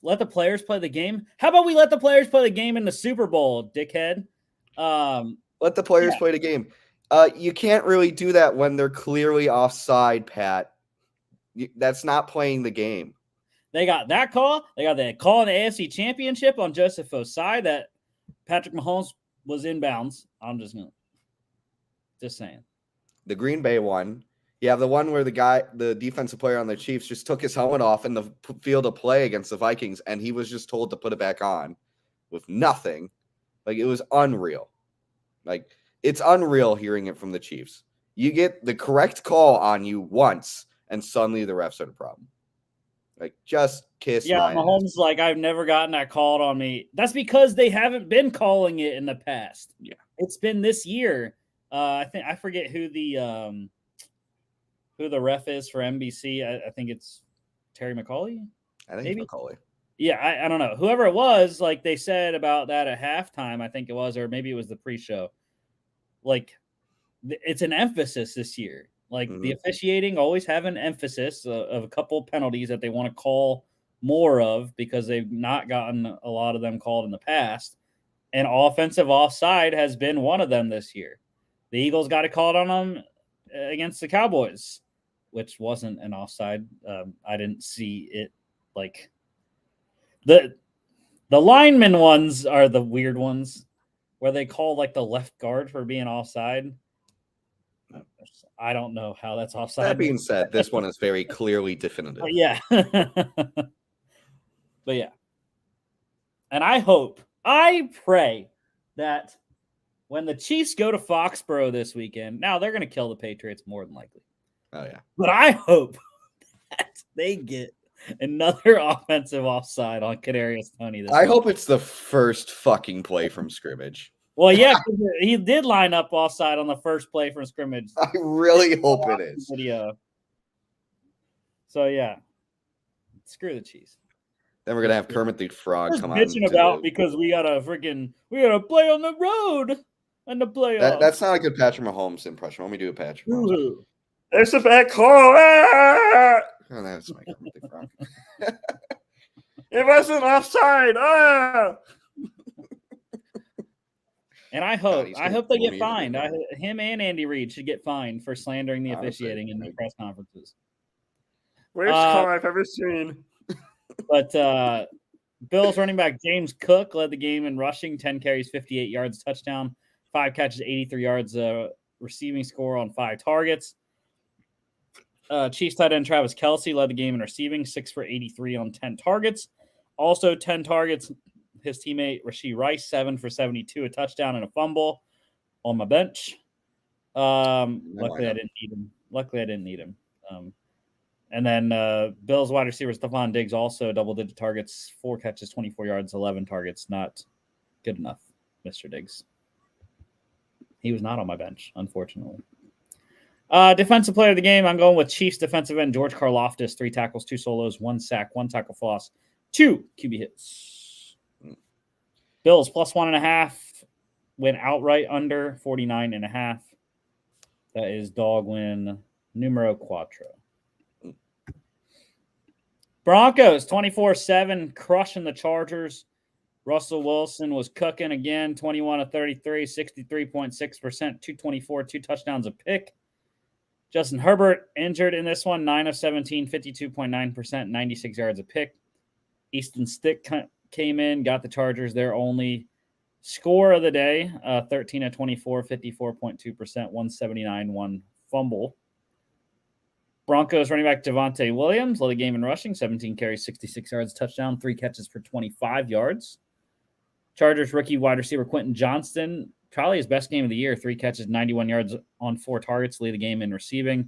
let the players play the game. How about we let the players play the game in the Super Bowl, dickhead? Let the players play the game. You can't really do that when they're clearly offside, Pat. That's not playing the game. They got that call. They got that call in the AFC Championship on Joseph Osai that Patrick Mahomes was inbounds. I'm just saying. The Green Bay one. You have the one where the defensive player on the Chiefs just took his helmet off in the field of play against the Vikings, and he was just told to put it back on with nothing. Like, it was unreal. Like, it's unreal hearing it from the Chiefs. You get the correct call on you once, and suddenly the refs are the problem. Like, just kiss my Mahomes ass. like, I've never gotten that called on me. That's because they haven't been calling it in the past. Yeah. It's been this year. I forget who the ref is for NBC. I think it's Terry McCauley. I think maybe it's McCauley. Yeah, I don't know. Whoever it was, like they said about that at halftime, I think it was, or maybe it was the pre-show. Like, it's an emphasis this year. Like, the officiating always have an emphasis of a couple penalties that they want to call more of because they've not gotten a lot of them called in the past. And offensive offside has been one of them this year. The Eagles got it called on them against the Cowboys, which wasn't an offside. I didn't see it. Like, the lineman ones are the weird ones where they call like the left guard for being offside. I don't know how that's offside. That being said, this one is very clearly definitive. Yeah. But yeah. And I pray that when the Chiefs go to Foxborough this weekend, now they're going to kill the Patriots more than likely. Oh, yeah. But I hope that they get another offensive offside on Kadarius Toney this I week. hope it's the first fucking play from scrimmage. Well, yeah, he did line up offside on the first play from scrimmage. I really hope it is. Video. So, yeah. Screw the Chiefs. Then we're going to have Kermit the Frog come on. Bitching about because we got to play on the road and the playoffs. That's not a good Patrick Mahomes impression. Let me do a Patrick Mahomes. There's a bad call. Ah! Oh, that's my Kermit the Frog. It wasn't offside. Ah! And I hope they get fined. Him and Andy Reid should get fined for slandering the officiating in the press conferences. Worst call I've ever seen. But Bills running back James Cook led the game in rushing, 10 carries, 58 yards, touchdown, 5 catches, 83 yards, receiving score on 5 targets. Chiefs tight end Travis Kelce led the game in receiving, 6 for 83 on 10 targets. Also 10 targets. His teammate Rashee Rice, 7 for 72, a touchdown and a fumble on my bench. Luckily, I didn't need him. And then Bills wide receiver Stephon Diggs also double-digit targets, 4 catches, 24 yards, 11 targets. Not good enough, Mr. Diggs. He was not on my bench, unfortunately. Defensive player of the game, I'm going with Chiefs defensive end George Karlaftis, 3 tackles, 2 solos, 1 sack, 1 tackle for loss, 2 QB hits. Bills plus 1.5 went outright under 49.5. That is dog win numero cuatro. Broncos 24-7 crushing the Chargers. Russell Wilson was cooking again, 21 of 33, 63.6%, 224, 2 touchdowns a pick. Justin Herbert injured in this one, 9 of 17, 52.9%, 96 yards a pick. Easton Stick came in, got the Chargers their only score of the day, 13 of 24, 54.2%, 179, 1 fumble. Broncos running back Javonte Williams led the game in rushing, 17 carries, 66 yards, touchdown, 3 catches for 25 yards. Chargers rookie wide receiver Quentin Johnston, probably his best game of the year, 3 catches, 91 yards on 4 targets, lead the game in receiving.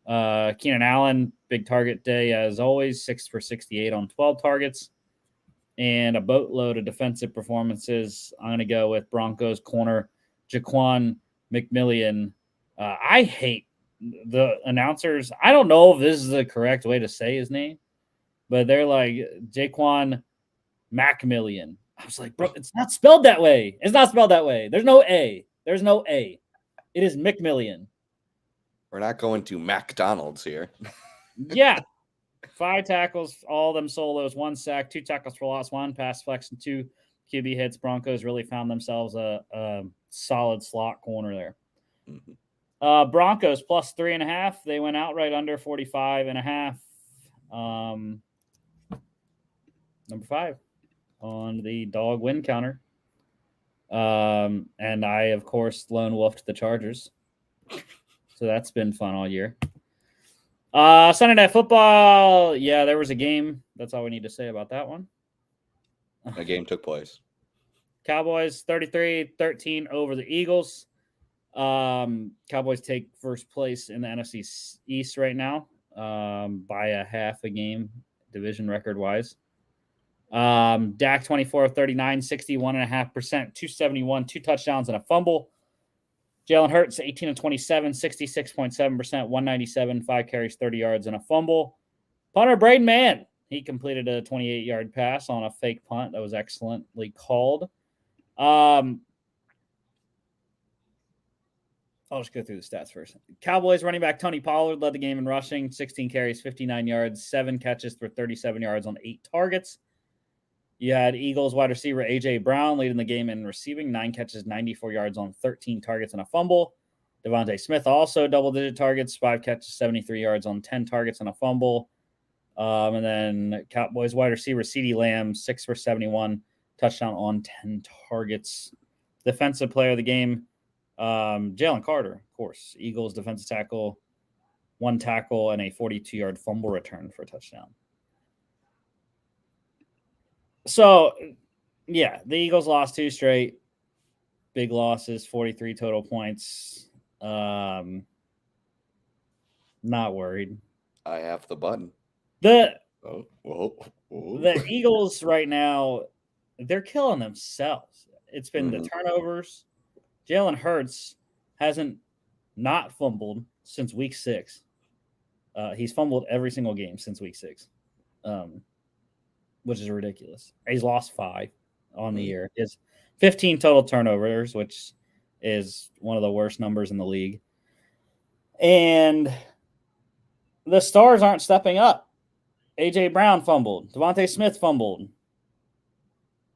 Keenan Allen, big target day as always, 6 for 68 on 12 targets. And a boatload of defensive performances. I'm going to go with Broncos corner Jaquan McMillian. I hate the announcers. I don't know if this is the correct way to say his name, but they're like Jaquan McMillian. I was like, bro, it's not spelled that way. It's not spelled that way. There's no A. There's no A. It is McMillian. We're not going to McDonald's here. Yeah. 5 tackles, all of them solos, 1 sack, 2 tackles for loss, 1 pass flex, and 2 QB hits. Broncos really found themselves a solid slot corner there. Mm-hmm. Broncos plus 3.5. They went outright under 45.5. Number 5 on the dog win counter. And I, of course, lone wolfed the Chargers. So that's been fun all year. Sunday Night Football. Yeah, there was a game. That's all we need to say about that one. A game took place. Cowboys 33-13 over the Eagles. Cowboys take first place in the NFC East right now by a half a game, division record wise. Dak 24 of 39, 61.5%, 271, 2 touchdowns and a fumble. Jalen Hurts 18 of 27, 66.7%, 197, 5 carries, 30 yards and a fumble. Punter Braden Mann, he completed a 28-yard pass on a fake punt that was excellently called. I'll just go through the stats first. Cowboys running back Tony Pollard led the game in rushing, 16 carries, 59 yards, 7 catches for 37 yards on 8 targets. You had Eagles wide receiver A.J. Brown leading the game in receiving, 9 catches, 94 yards on 13 targets and a fumble. Devontae Smith also double-digit targets, 5 catches, 73 yards on 10 targets and a fumble. And then Cowboys wide receiver CeeDee Lamb, 6 for 71, touchdown on 10 targets. Defensive player of the game, Jalen Carter, of course. Eagles defensive tackle, 1 tackle and a 42-yard fumble return for a touchdown. So, yeah, the Eagles lost 2 straight. Big losses, 43 total points. Not worried. I have the button. The The Eagles right now, they're killing themselves. It's been the turnovers. Jalen Hurts hasn't not fumbled since week 6. He's fumbled every single game since week 6. Which is ridiculous. He's lost 5 on the year. He has 15 total turnovers, which is one of the worst numbers in the league. And the stars aren't stepping up. A.J. Brown fumbled. Devontae Smith fumbled.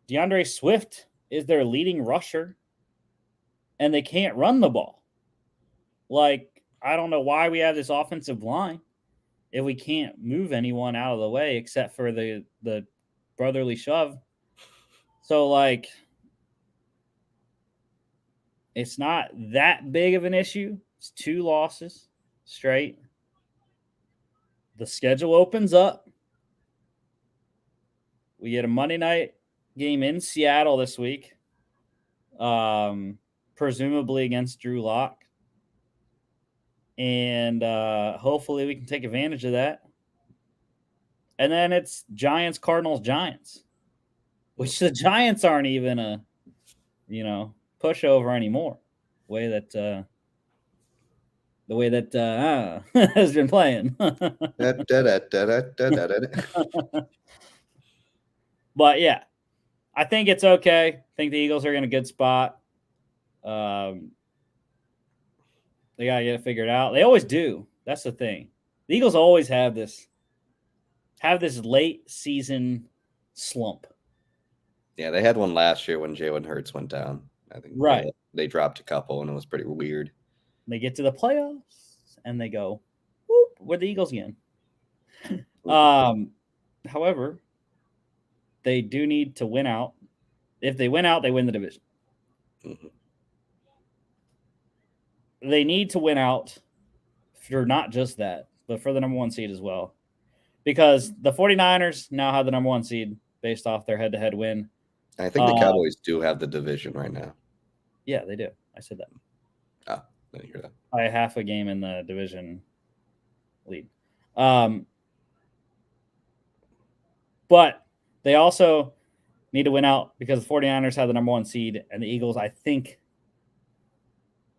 DeAndre Swift is their leading rusher, and they can't run the ball. Like, I don't know why we have this offensive line if we can't move anyone out of the way except for the brotherly shove. So, like, it's not that big of an issue. It's 2 losses straight. The schedule opens up. We get a Monday night game in Seattle this week, presumably against Drew Lock. And hopefully we can take advantage of that. And then it's Giants, Cardinals, Giants, which the Giants aren't even a, pushover anymore. The way that has been playing. But yeah, I think it's okay. I think the Eagles are in a good spot. They gotta get it figured out. They always do. That's the thing. The Eagles always have this late season slump. Yeah, they had one last year when Jalen Hurts went down. I think they dropped a couple, and it was pretty weird. They get to the playoffs, and they go, whoop, we're the Eagles again. However, they do need to win out. If they win out, they win the division. Mm-hmm. They need to win out for not just that, but for the number 1 seed as well. Because the 49ers now have the number 1 seed based off their head-to-head win. I think the Cowboys do have the division right now. Yeah, they do. I said that. Oh, I didn't hear that. By half a game in the division lead. But they also need to win out because the 49ers have the number 1 seed, and the Eagles, I think,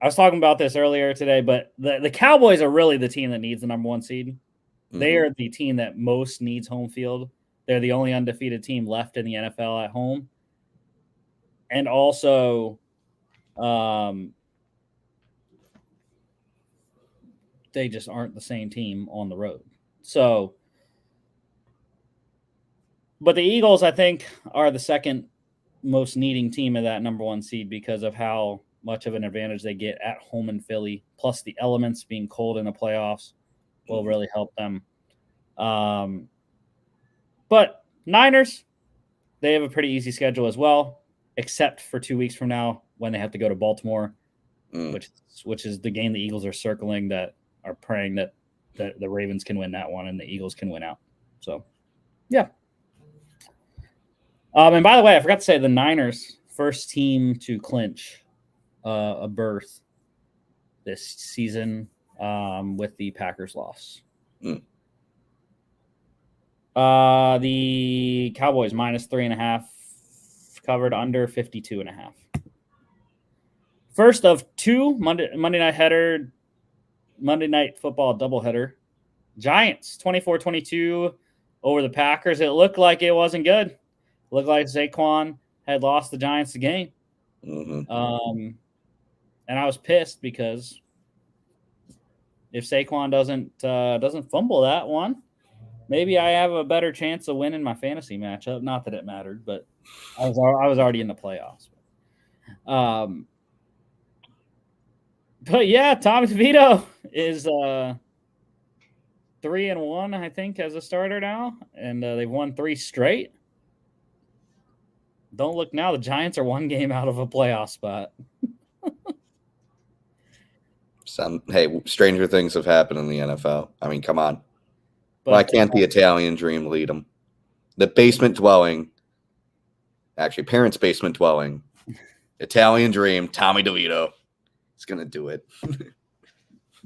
I was talking about this earlier today, but the Cowboys are really the team that needs the number 1 seed. Mm-hmm. They are the team that most needs home field. They're the only undefeated team left in the NFL at home. And also, they just aren't the same team on the road. So, but the Eagles, I think, are the second most needing team of that number 1 seed because of how much of an advantage they get at home in Philly, plus the elements being cold in the playoffs will really help them. But Niners, they have a pretty easy schedule as well. except for 2 weeks from now when they have to go to Baltimore, Mm. which is the game the Eagles are circling, that are praying that the Ravens can win that one and the Eagles can win out. So, yeah. And by the way, I forgot to say the Niners, first team to clinch a berth this season with the Packers loss. Mm. The Cowboys -3.5, covered under 52.5. First of two Monday Night Football doubleheader. Giants 24-22 over the Packers. It looked like it wasn't good. It looked like Saquon had lost the Giants the game. Mm-hmm. And I was pissed because if Saquon doesn't fumble that one, maybe I have a better chance of winning my fantasy matchup. Not that it mattered, but I was already in the playoffs. But yeah, Tommy DeVito is 3-1, I think, as a starter now, and they've won 3 straight. Don't look now; the Giants are 1 game out of a playoff spot. Hey, stranger things have happened in the NFL. I mean, come on. But Why can't the Italian dream lead them? The basement dwelling, actually, parents' basement dwelling, Italian dream, Tommy DeVito. He's going to do it.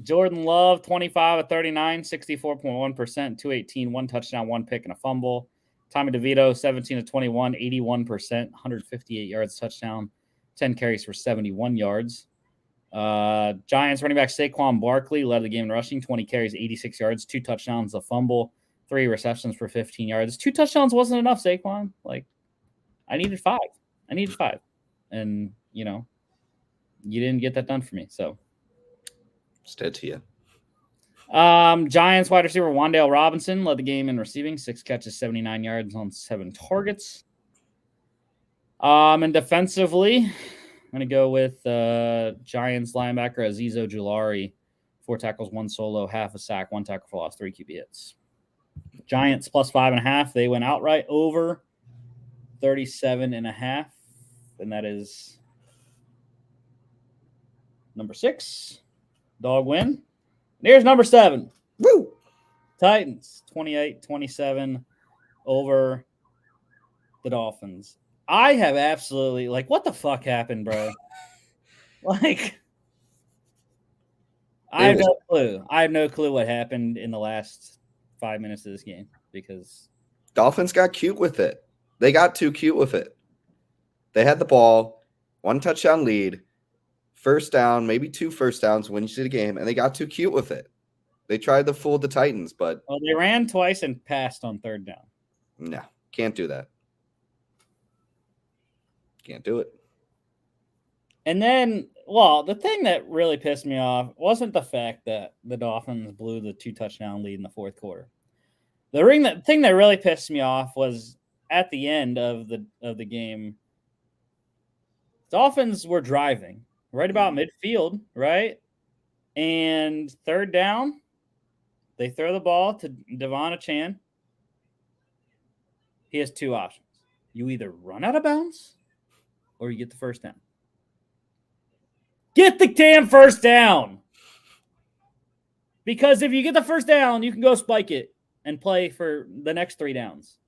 Jordan Love, 25 of 39, 64.1%, 218, 1 touchdown, 1 pick, and a fumble. Tommy DeVito, 17 of 21, 81%, 158 yards, touchdown, 10 carries for 71 yards. Giants running back Saquon Barkley led the game in rushing, 20 carries, 86 yards, 2 touchdowns, a fumble, 3 receptions for 15 yards. 2 touchdowns wasn't enough, Saquon. Like, I needed 5. And, you didn't get that done for me, so. It's dead to you. Giants wide receiver Wan'Dale Robinson led the game in receiving, 6 catches, 79 yards on 7 targets. And defensively, I'm going to go with Giants linebacker Azeez Ojulari, 4 tackles, 1 solo, half a sack, 1 tackle for loss, 3 QB hits. Giants plus 5.5. They went outright over 37.5, and that is number 6. Dog win. Here's number 7. Woo! Titans 28-27 over the Dolphins. I have absolutely what the fuck happened, bro? I have no clue. I have no clue what happened in the last 5 minutes of this game because Dolphins got cute with it. They got too cute with it. They had the ball, 1 touchdown lead, first down, maybe 2 first downs, wins the game, and they got too cute with it. They tried to fool the Titans, but they ran twice and passed on 3rd down. No, can't do that. Can't do it. And then, the thing that really pissed me off wasn't the fact that the Dolphins blew the 2 touchdown lead in the 4th quarter. The thing that really pissed me off was at the end of the game. Dolphins were driving right about midfield, right? And 3rd down, they throw the ball to Devon Achane. He has 2 options. You either run out of bounds or you get the first down. Get the damn first down! Because if you get the first down, you can go spike it and play for the next 3 downs.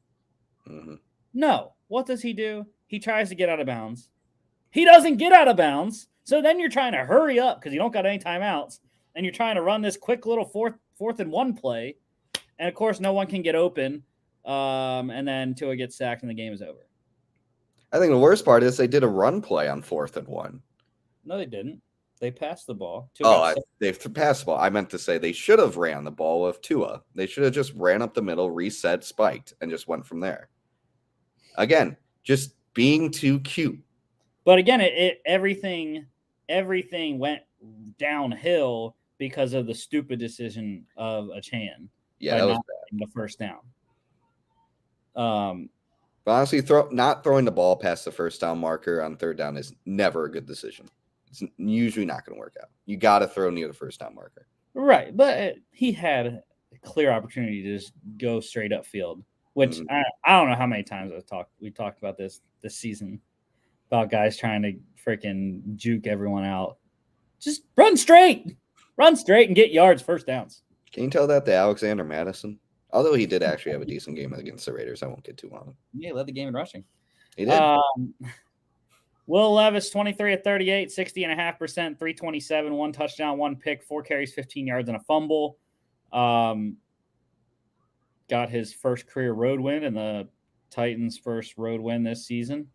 Mm-hmm. No. What does he do? He tries to get out of bounds. He doesn't get out of bounds. So then you're trying to hurry up because you don't got any timeouts. And you're trying to run this quick little fourth and 1 play. And, of course, no one can get open. And then Tua gets sacked and the game is over. I think the worst part is they did a run play on 4th and 1. No, they didn't. They passed the ball. They've passed the ball. I meant to say they should have ran the ball with Tua. They should have just ran up the middle, reset, spiked, and just went from there. Again, just being too cute. But again, everything went downhill because of the stupid decision of Achane. Yeah, that was bad. The first down. But honestly, not throwing the ball past the first down marker on 3rd down is never a good decision. It's usually not going to work out. You got to throw near the first down marker. Right, but he had a clear opportunity to just go straight upfield, which I don't know how many times we talked about this season. about guys trying to freaking juke everyone out. Just run straight and get yards, first downs. Can you tell that to Alexander Madison? Although he did actually have a decent game against the Raiders. I won't get too long. Yeah, he led the game in rushing. He did. Will Levis, 23 of 38, 60.5%, 327, 1 touchdown, 1 pick, 4 carries, 15 yards, and a fumble. Got his first career road win and the Titans' first road win this season.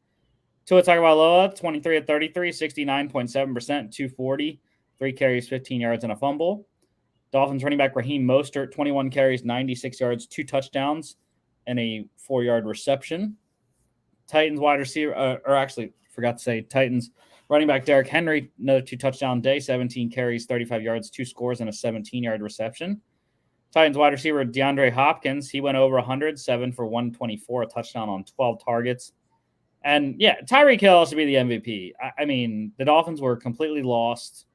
Tua Tagovailoa, 23 of 33, 69.7%, 240, 3 carries, 15 yards, and a fumble. Dolphins running back Raheem Mostert, 21 carries, 96 yards, 2 touchdowns, and a 4-yard reception. Titans wide receiver, Titans running back Derrick Henry, another 2-touchdown day, 17 carries, 35 yards, 2 scores, and a 17-yard reception. Titans wide receiver DeAndre Hopkins, he went over 100, 7 for 124, a touchdown on 12 targets. And yeah, Tyreek Hill has to be the MVP. I mean, the Dolphins were completely lost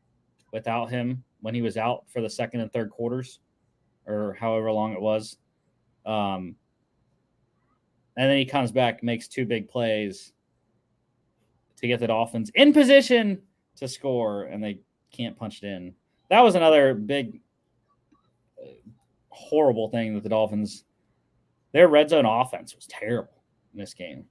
without him when he was out for the second and third quarters, or however long it was. And then he comes back, makes 2 big plays to get the Dolphins in position to score, and they can't punch it in. That was another big, horrible thing that the Dolphins, their red zone offense was terrible in this game.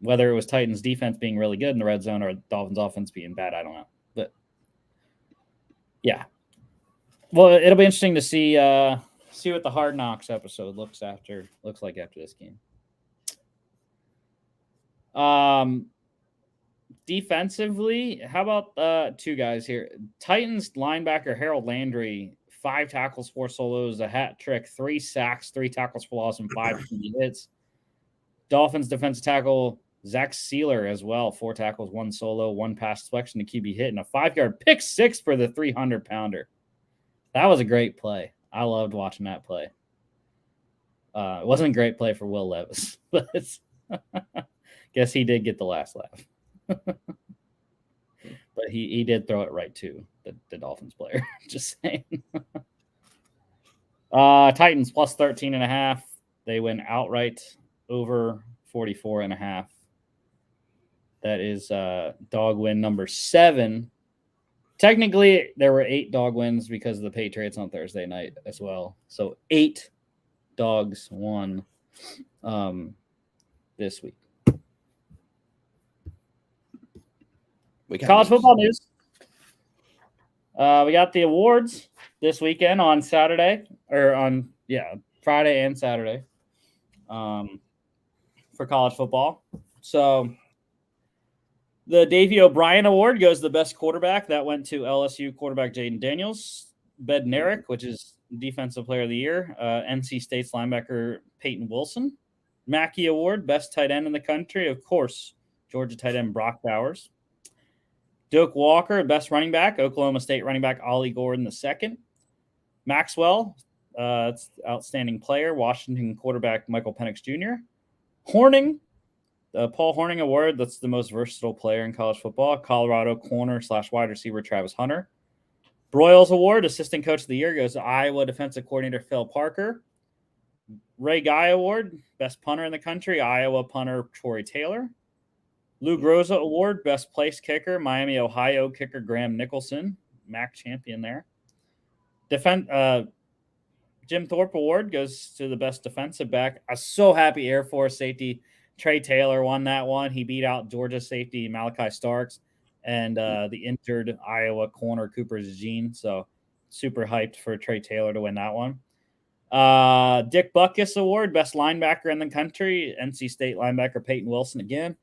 Whether it was Titans defense being really good in the red zone or Dolphins offense being bad, I don't know. But yeah, well, it'll be interesting to see what the Hard Knocks episode looks like after this game. Defensively, how about 2 guys here? Titans linebacker Harold Landry, 5 tackles, 4 solos, a hat trick, 3 sacks, 3 tackles for loss, and 5 hits. Dolphins defensive tackle Zach Sealer as well, 4 tackles, 1 solo, 1 pass deflection to QB hit, and a 5-yard pick 6 for the 300-pounder. That was a great play. I loved watching that play. It wasn't a great play for Will Levis, but guess he did get the last laugh. But he did throw it right to the Dolphins player. Just saying. Titans plus 13.5. They win outright over 44.5. That is dog win number 7. Technically, there were 8 dog wins because of the Patriots on Thursday night as well. So 8 dogs won this week. College football news. We got the awards this weekend on Friday and Saturday for college football. So the Davey O'Brien Award goes to the best quarterback. That went to LSU quarterback Jaden Daniels. Bednarik, which is Defensive Player of the Year. NC State's linebacker Peyton Wilson. Mackey Award, best tight end in the country. Of course, Georgia tight end Brock Bowers. Doak Walker, best running back. Oklahoma State running back Ollie Gordon II. Maxwell, outstanding player. Washington quarterback Michael Penix Jr. Horning, the Paul Horning Award. That's the most versatile player in college football. Colorado corner/wide receiver Travis Hunter. Broyles Award, assistant coach of the year, goes to Iowa defensive coordinator Phil Parker. Ray Guy Award, best punter in the country, Iowa punter Troy Taylor. Lou Groza Award, best place kicker, Miami, Ohio kicker Graham Nicholson, MAC champion there. Jim Thorpe Award goes to the best defensive back. I'm so happy Air Force safety Trey Taylor won that one. He beat out Georgia safety Malachi Starks and the injured Iowa corner Cooper Zagine. So super hyped for Trey Taylor to win that one. Dick Butkus Award, best linebacker in the country, NC State linebacker Peyton Wilson again.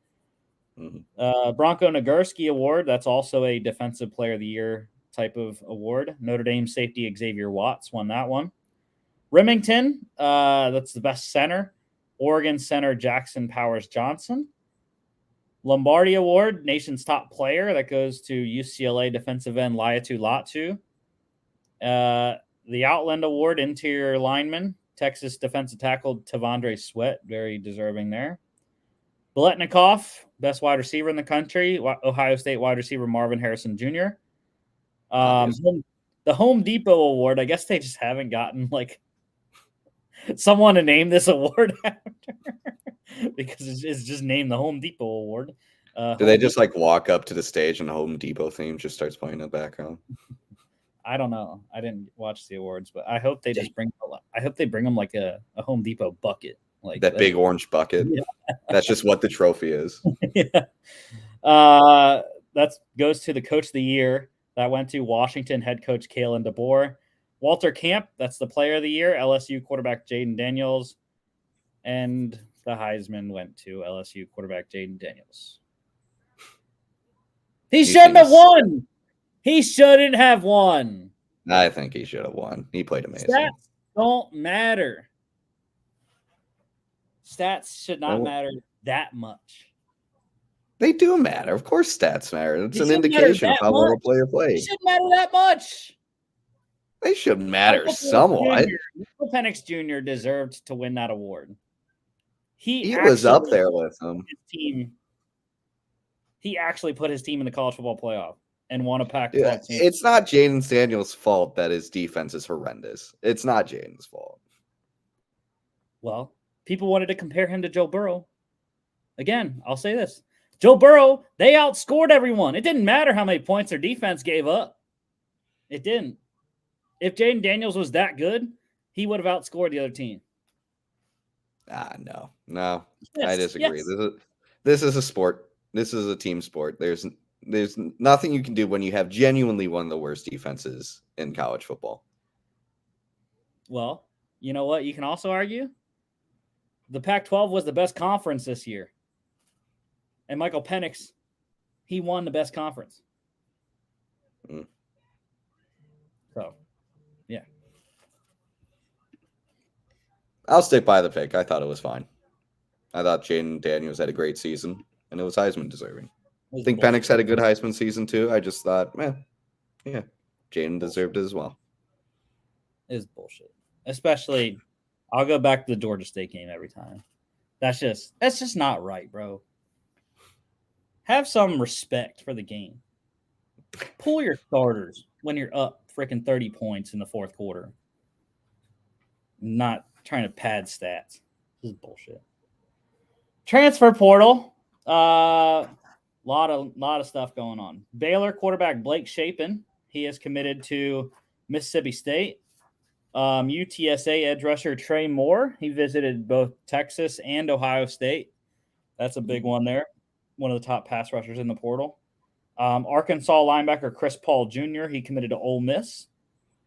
Bronco Nagurski Award, that's also a Defensive Player of the Year type of award. Notre Dame safety Xavier Watts won that one. Remington, that's the best center. Oregon center Jackson Powers Johnson. Lombardi Award, nation's top player, that goes to UCLA defensive end Laiatu Latu. The Outland Award, interior lineman, Texas defensive tackle Tavondre Sweat, very deserving there. Biletnikoff, best wide receiver in the country, Ohio State wide receiver Marvin Harrison Jr. The Home Depot Award, I guess they just haven't gotten like someone to name this award after. because it's just named the Home Depot Award. Do they just like walk up to the stage and the Home Depot theme just starts playing in the background? I don't know. I didn't watch the awards, but I hope they just bring. I hope they bring them like a Home Depot bucket, like that big orange bucket. Yeah. That's just what the trophy is. Yeah. That goes to the Coach of the Year. That went to Washington head coach Kalen DeBoer. Walter Camp, that's the Player of the Year. LSU quarterback Jaden Daniels, and the Heisman went to LSU quarterback Jaden Daniels. He shouldn't have won. He shouldn't have won. I think he should have won. He played amazing. Stats don't matter. Stats should not matter that much. They do matter. Of course stats matter. It's an indication of how well a player played. It shouldn't matter that much. They should matter somewhat. Michael Penix Jr. deserved to win that award. He was up there with him. His team. He actually put his team in the college football playoff and won a Pac-12 team. It's not Jaden Daniels' fault that his defense is horrendous. It's not Jaden's fault. Well, people wanted to compare him to Joe Burrow. Again, I'll say this. Joe Burrow, they outscored everyone. It didn't matter how many points their defense gave up. It didn't. If Jaden Daniels was that good, he would have outscored the other team. No. Yes, I disagree. Yes. This is a sport. This is a team sport. There's nothing you can do when you have genuinely one of the worst defenses in college football. Well, you know what? You can also argue the Pac-12 was the best conference this year. And Michael Penix, he won the best conference. So, yeah. I'll stick by the pick. I thought it was fine. I thought Jaden Daniels had a great season, and it was Heisman deserving. I think Penix had a good Heisman season too. I just thought, yeah, Jaden deserved it as well. It is bullshit. Especially, I'll go back to the Georgia State game every time. That's just not right, bro. Have some respect for the game. Pull your starters when you're up freaking 30 points in the fourth quarter. Not trying to pad stats. This is bullshit. Transfer portal. Lot of stuff going on. Baylor quarterback Blake Shapen. He is committed to Mississippi State. UTSA edge rusher Trey Moore. He visited both Texas and Ohio State. That's a big one there. One of the top pass rushers in the portal. Arkansas linebacker Chris Paul Jr. He committed to Ole Miss.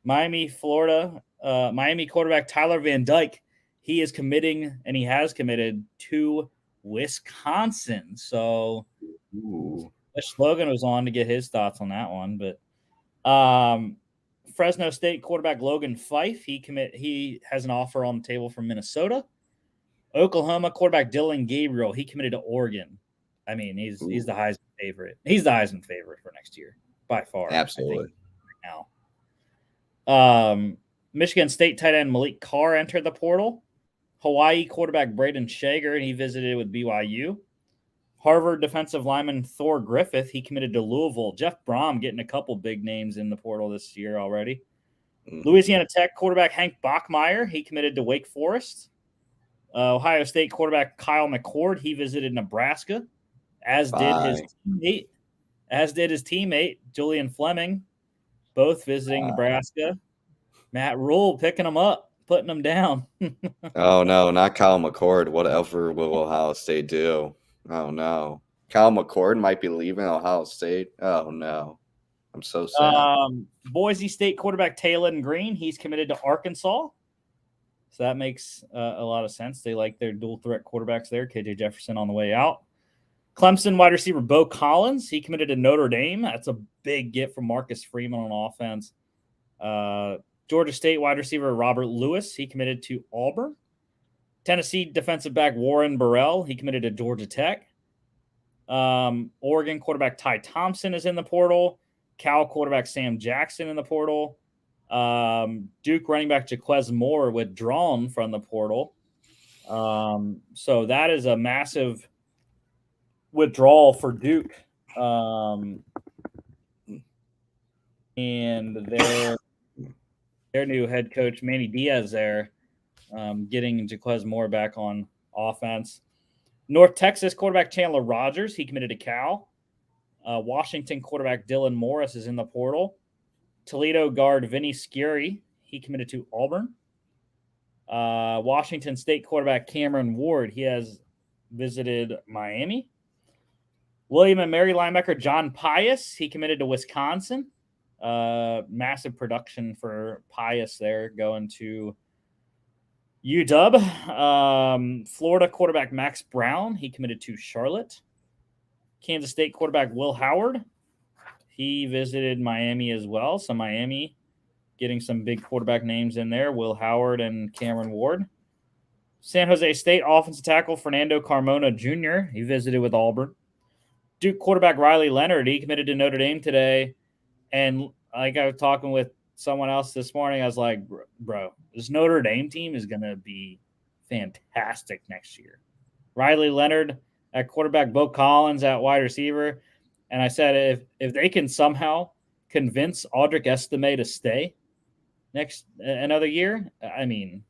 Miami quarterback Tyler Van Dyke. He is committing, and he has committed to Wisconsin. So, Wish Logan was on to get his thoughts on that one. But Fresno State quarterback Logan Fife. He has an offer on the table from Minnesota. Oklahoma quarterback Dylan Gabriel. He committed to Oregon. I mean, he's the Heisman favorite. He's the Heisman favorite for next year by far. Absolutely. Right now. Michigan State tight end Malik Carr entered the portal. Hawaii quarterback Braden Shager, and he visited with BYU. Harvard defensive lineman Thor Griffith, he committed to Louisville. Jeff Brom getting a couple big names in the portal this year already. Louisiana Tech quarterback Hank Bachmeier, he committed to Wake Forest. Ohio State quarterback Kyle McCord, he visited Nebraska, as did his teammate Julian Fleming, both visiting Nebraska. Matt Rule picking them up, putting them down. Oh, no, not Kyle McCord. Whatever will Ohio State do? Oh, no. Kyle McCord might be leaving Ohio State. Oh, no. I'm so sad. Boise State quarterback Taylon Green, he's committed to Arkansas. So that makes a lot of sense. They like their dual threat quarterbacks there. KJ Jefferson on the way out. Clemson wide receiver Bo Collins, he committed to Notre Dame. That's a big get from Marcus Freeman on offense. Georgia State wide receiver Robert Lewis, he committed to Auburn. Tennessee defensive back Warren Burrell, he committed to Georgia Tech. Oregon quarterback Ty Thompson is in the portal. Cal quarterback Sam Jackson in the portal. Duke running back Jaquez Moore withdrawn from the portal. So that is a massive withdrawal for Duke. And their new head coach, Manny Diaz, there, getting Jaquez Moore back on offense. North Texas quarterback Chandler Rogers, he committed to Cal. Washington quarterback Dylan Morris is in the portal. Toledo guard Vinny Scurry, he committed to Auburn. Washington State quarterback Cameron Ward, he has visited Miami. William and Mary linebacker John Pius, he committed to Wisconsin. Massive production for Pius there, going to UW. Florida quarterback Max Brown, he committed to Charlotte. Kansas State quarterback Will Howard, he visited Miami as well. So Miami getting some big quarterback names in there, Will Howard and Cameron Ward. San Jose State offensive tackle Fernando Carmona Jr., he visited with Auburn. Duke quarterback Riley Leonard, he committed to Notre Dame today. And like I was talking with someone else this morning, I was like, bro, this Notre Dame team is going to be fantastic next year. Riley Leonard at quarterback, Bo Collins at wide receiver. And I said, if they can somehow convince Audric Estime to stay another year, I mean,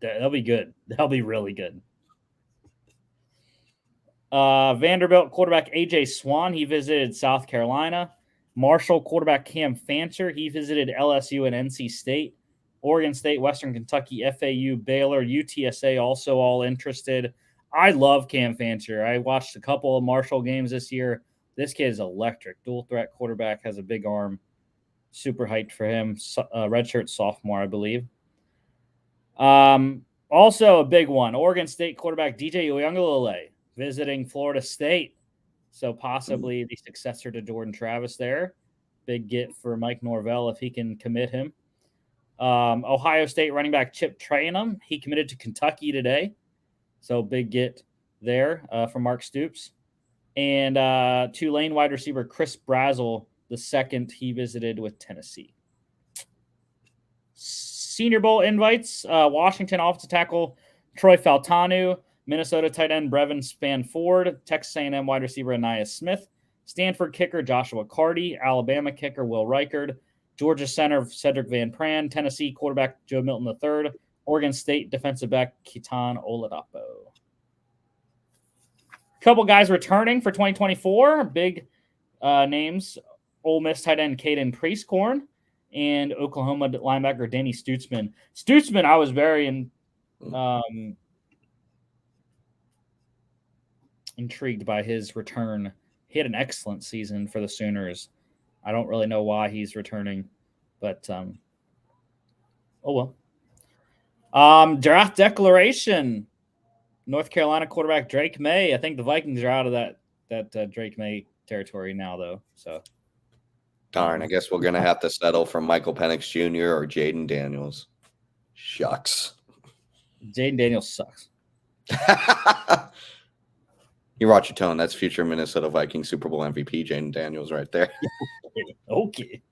they'll be good. They'll be really good. Vanderbilt quarterback A.J. Swan, he visited South Carolina. Marshall quarterback Cam Fancher, he visited LSU and NC State. Oregon State, Western Kentucky, FAU, Baylor, UTSA also all interested. I love Cam Fancher. I watched a couple of Marshall games this year. This kid is electric. Dual threat quarterback, has a big arm. Super hyped for him. Redshirt sophomore, I believe. Also a big one. Oregon State quarterback DJ Uiagalelei visiting Florida State. So possibly the successor to Jordan Travis there. Big get for Mike Norvell if he can commit him. Ohio State running back Chip Trayanum, he committed to Kentucky today. So big get there for Mark Stoops. And Tulane wide receiver Chris Brazel, the second, he visited with Tennessee. Senior Bowl invites, Washington offensive tackle Troy Faltanu, Minnesota tight end Brevin Spanford, Texas A&M wide receiver Anaya Smith, Stanford kicker Joshua Carty, Alabama kicker Will Reichard, Georgia center Cedric Van Pran, Tennessee quarterback Joe Milton III, Oregon State defensive back Keaton Oladapo. Couple guys returning for 2024, big names, Ole Miss tight end Caden Priestcorn and Oklahoma linebacker Danny Stutzman. Stutzman, I was very intrigued by his return. He had an excellent season for the Sooners. I don't really know why he's returning, but oh well. Draft declaration. North Carolina quarterback Drake May. I think the Vikings are out of that Drake May territory now, though. So darn, I guess we're gonna have to settle for Michael Penix Jr. or Jaden Daniels. Shucks. Jaden Daniels sucks. You watch your tone. That's future Minnesota Vikings Super Bowl MVP Jaden Daniels right there. Okay.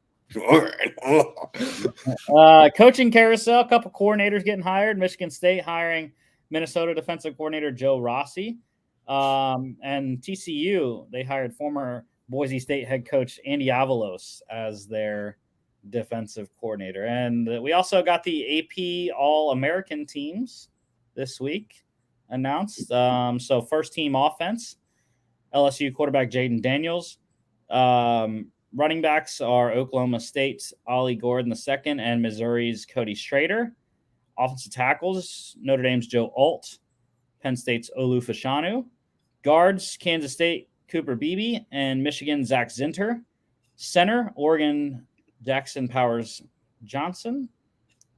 Coaching carousel, a couple coordinators getting hired. Michigan State hiring Minnesota defensive coordinator Joe Rossi. And TCU, they hired former Boise State head coach Andy Avalos as their defensive coordinator. And we also got the AP All-American teams this week announced. So first team offense, LSU quarterback Jaden Daniels. Running backs are Oklahoma State's Ollie Gordon II and Missouri's Cody Schrader. Offensive tackles, Notre Dame's Joe Alt, Penn State's Olu Fashanu. Guards, Kansas State Cooper Beebe and Michigan Zach Zinter. Center, Oregon Jackson Powers Johnson.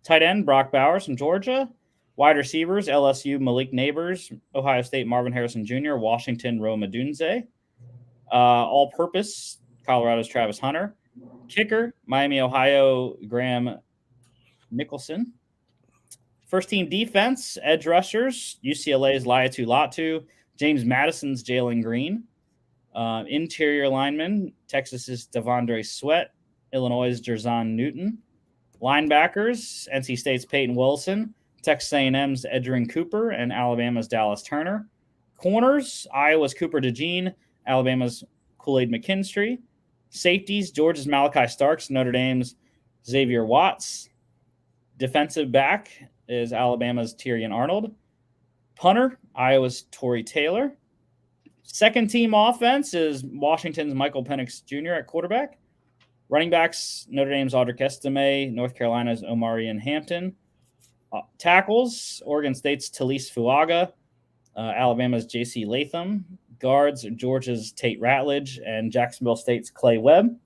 Tight end, Brock Bowers from Georgia. Wide receivers, LSU Malik Neighbors, Ohio State Marvin Harrison Jr., Washington Rome Odunze. All-purpose, Colorado's Travis Hunter. Kicker, Miami, Ohio Graham Nicholson. First team defense, edge rushers, UCLA's Laiatu Latu, James Madison's Jalen Green. Interior linemen, Texas's Devondre Sweat, Illinois' Jerzon Newton. Linebackers, NC State's Peyton Wilson, Texas A&M's Edgerrin Cooper, and Alabama's Dallas Turner. Corners, Iowa's Cooper DeJean, Alabama's Kool-Aid McKinstry. Safeties, Georgia's Malachi Starks, Notre Dame's Xavier Watts. Defensive back is Alabama's Tyrion Arnold. Punter, Iowa's Torrey Taylor. Second team offense is Washington's Michael Penix Jr. at quarterback. Running backs, Notre Dame's Audric Estime, North Carolina's Omarion Hampton. Tackles, Oregon State's Talise Fuaga, Alabama's J.C. Latham. Guards, Georgia's Tate Ratledge and Jacksonville State's Clay Webb.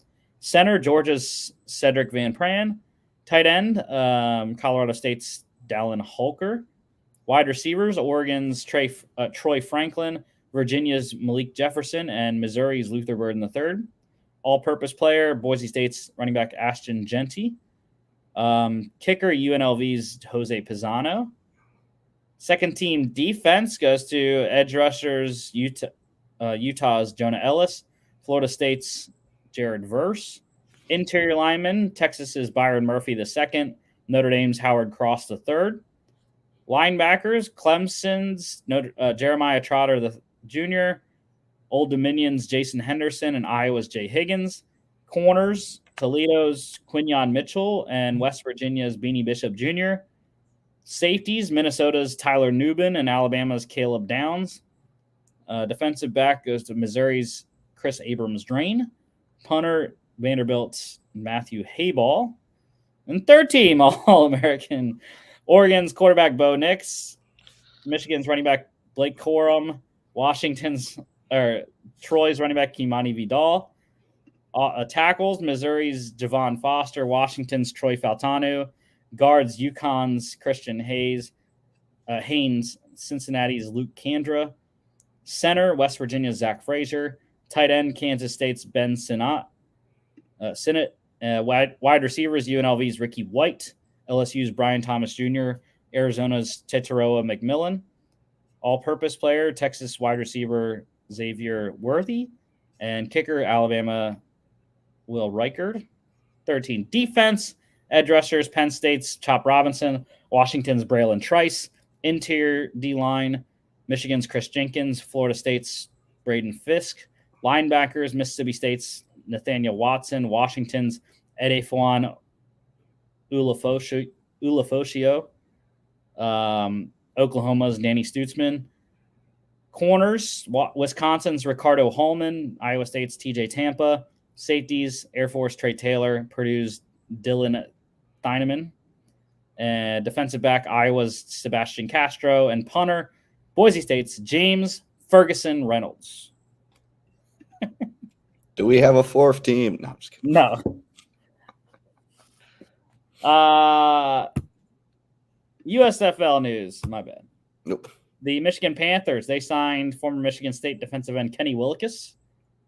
Center, Georgia's Cedric Van Pran. Tight end, Colorado State's Dallin Holker. Wide receivers, Oregon's Troy Franklin, Virginia's Malik Jefferson, and Missouri's Luther Burden III. All-purpose player, Boise State's running back Ashton Genty. Kicker, UNLV's Jose Pisano. Second team defense goes to edge rushers, Utah's Jonah Ellis, Florida State's Jared Verse. Interior lineman, Texas's Byron Murphy II, Notre Dame's Howard Cross III. Linebackers, Clemson's Jeremiah Trotter Jr., Old Dominion's Jason Henderson, and Iowa's Jay Higgins. Corners, Toledo's Quinyon Mitchell and West Virginia's Beanie Bishop Jr. Safeties, Minnesota's Tyler Nubin and Alabama's Caleb Downs. Defensive back goes to Missouri's Chris Abrams-Drain. Punter, Vanderbilt's Matthew Hayball. And third team All-American, Oregon's quarterback Bo Nix, Michigan's running back Blake Corum, Troy's running back Kimani Vidal. Tackles, Missouri's Javon Foster, Washington's Troy Faltanu. Guards, UConn's Christian Haynes, Cincinnati's Luke Kandra. Center, West Virginia's Zach Frazier. Tight end, Kansas State's Ben Sinnott. Wide receivers, UNLV's Ricky White. LSU's Brian Thomas Jr., Arizona's Tetaroa McMillan. All-purpose player, Texas wide receiver Xavier Worthy. And kicker, Alabama Will Reichard. 13. Defense, edge rushers, Penn State's Chop Robinson, Washington's Braylon Trice. Interior D-line, Michigan's Chris Jenkins, Florida State's Braden Fisk. Linebackers, Mississippi State's Nathaniel Watson, Washington's Edefwan Ulafoshio, Oklahoma's Danny Stutzman. Corners, Wisconsin's Ricardo Holman, Iowa State's TJ Tampa. Safeties, Air Force Trey Taylor, Purdue's Dylan Theineman. And defensive back, Iowa's Sebastian Castro. And punter, Boise State's James Ferguson Reynolds. Do we have a fourth team? No, I'm just kidding. No. USFL news. My bad. Nope. The Michigan Panthers, they signed former Michigan State defensive end Kenny Willekes.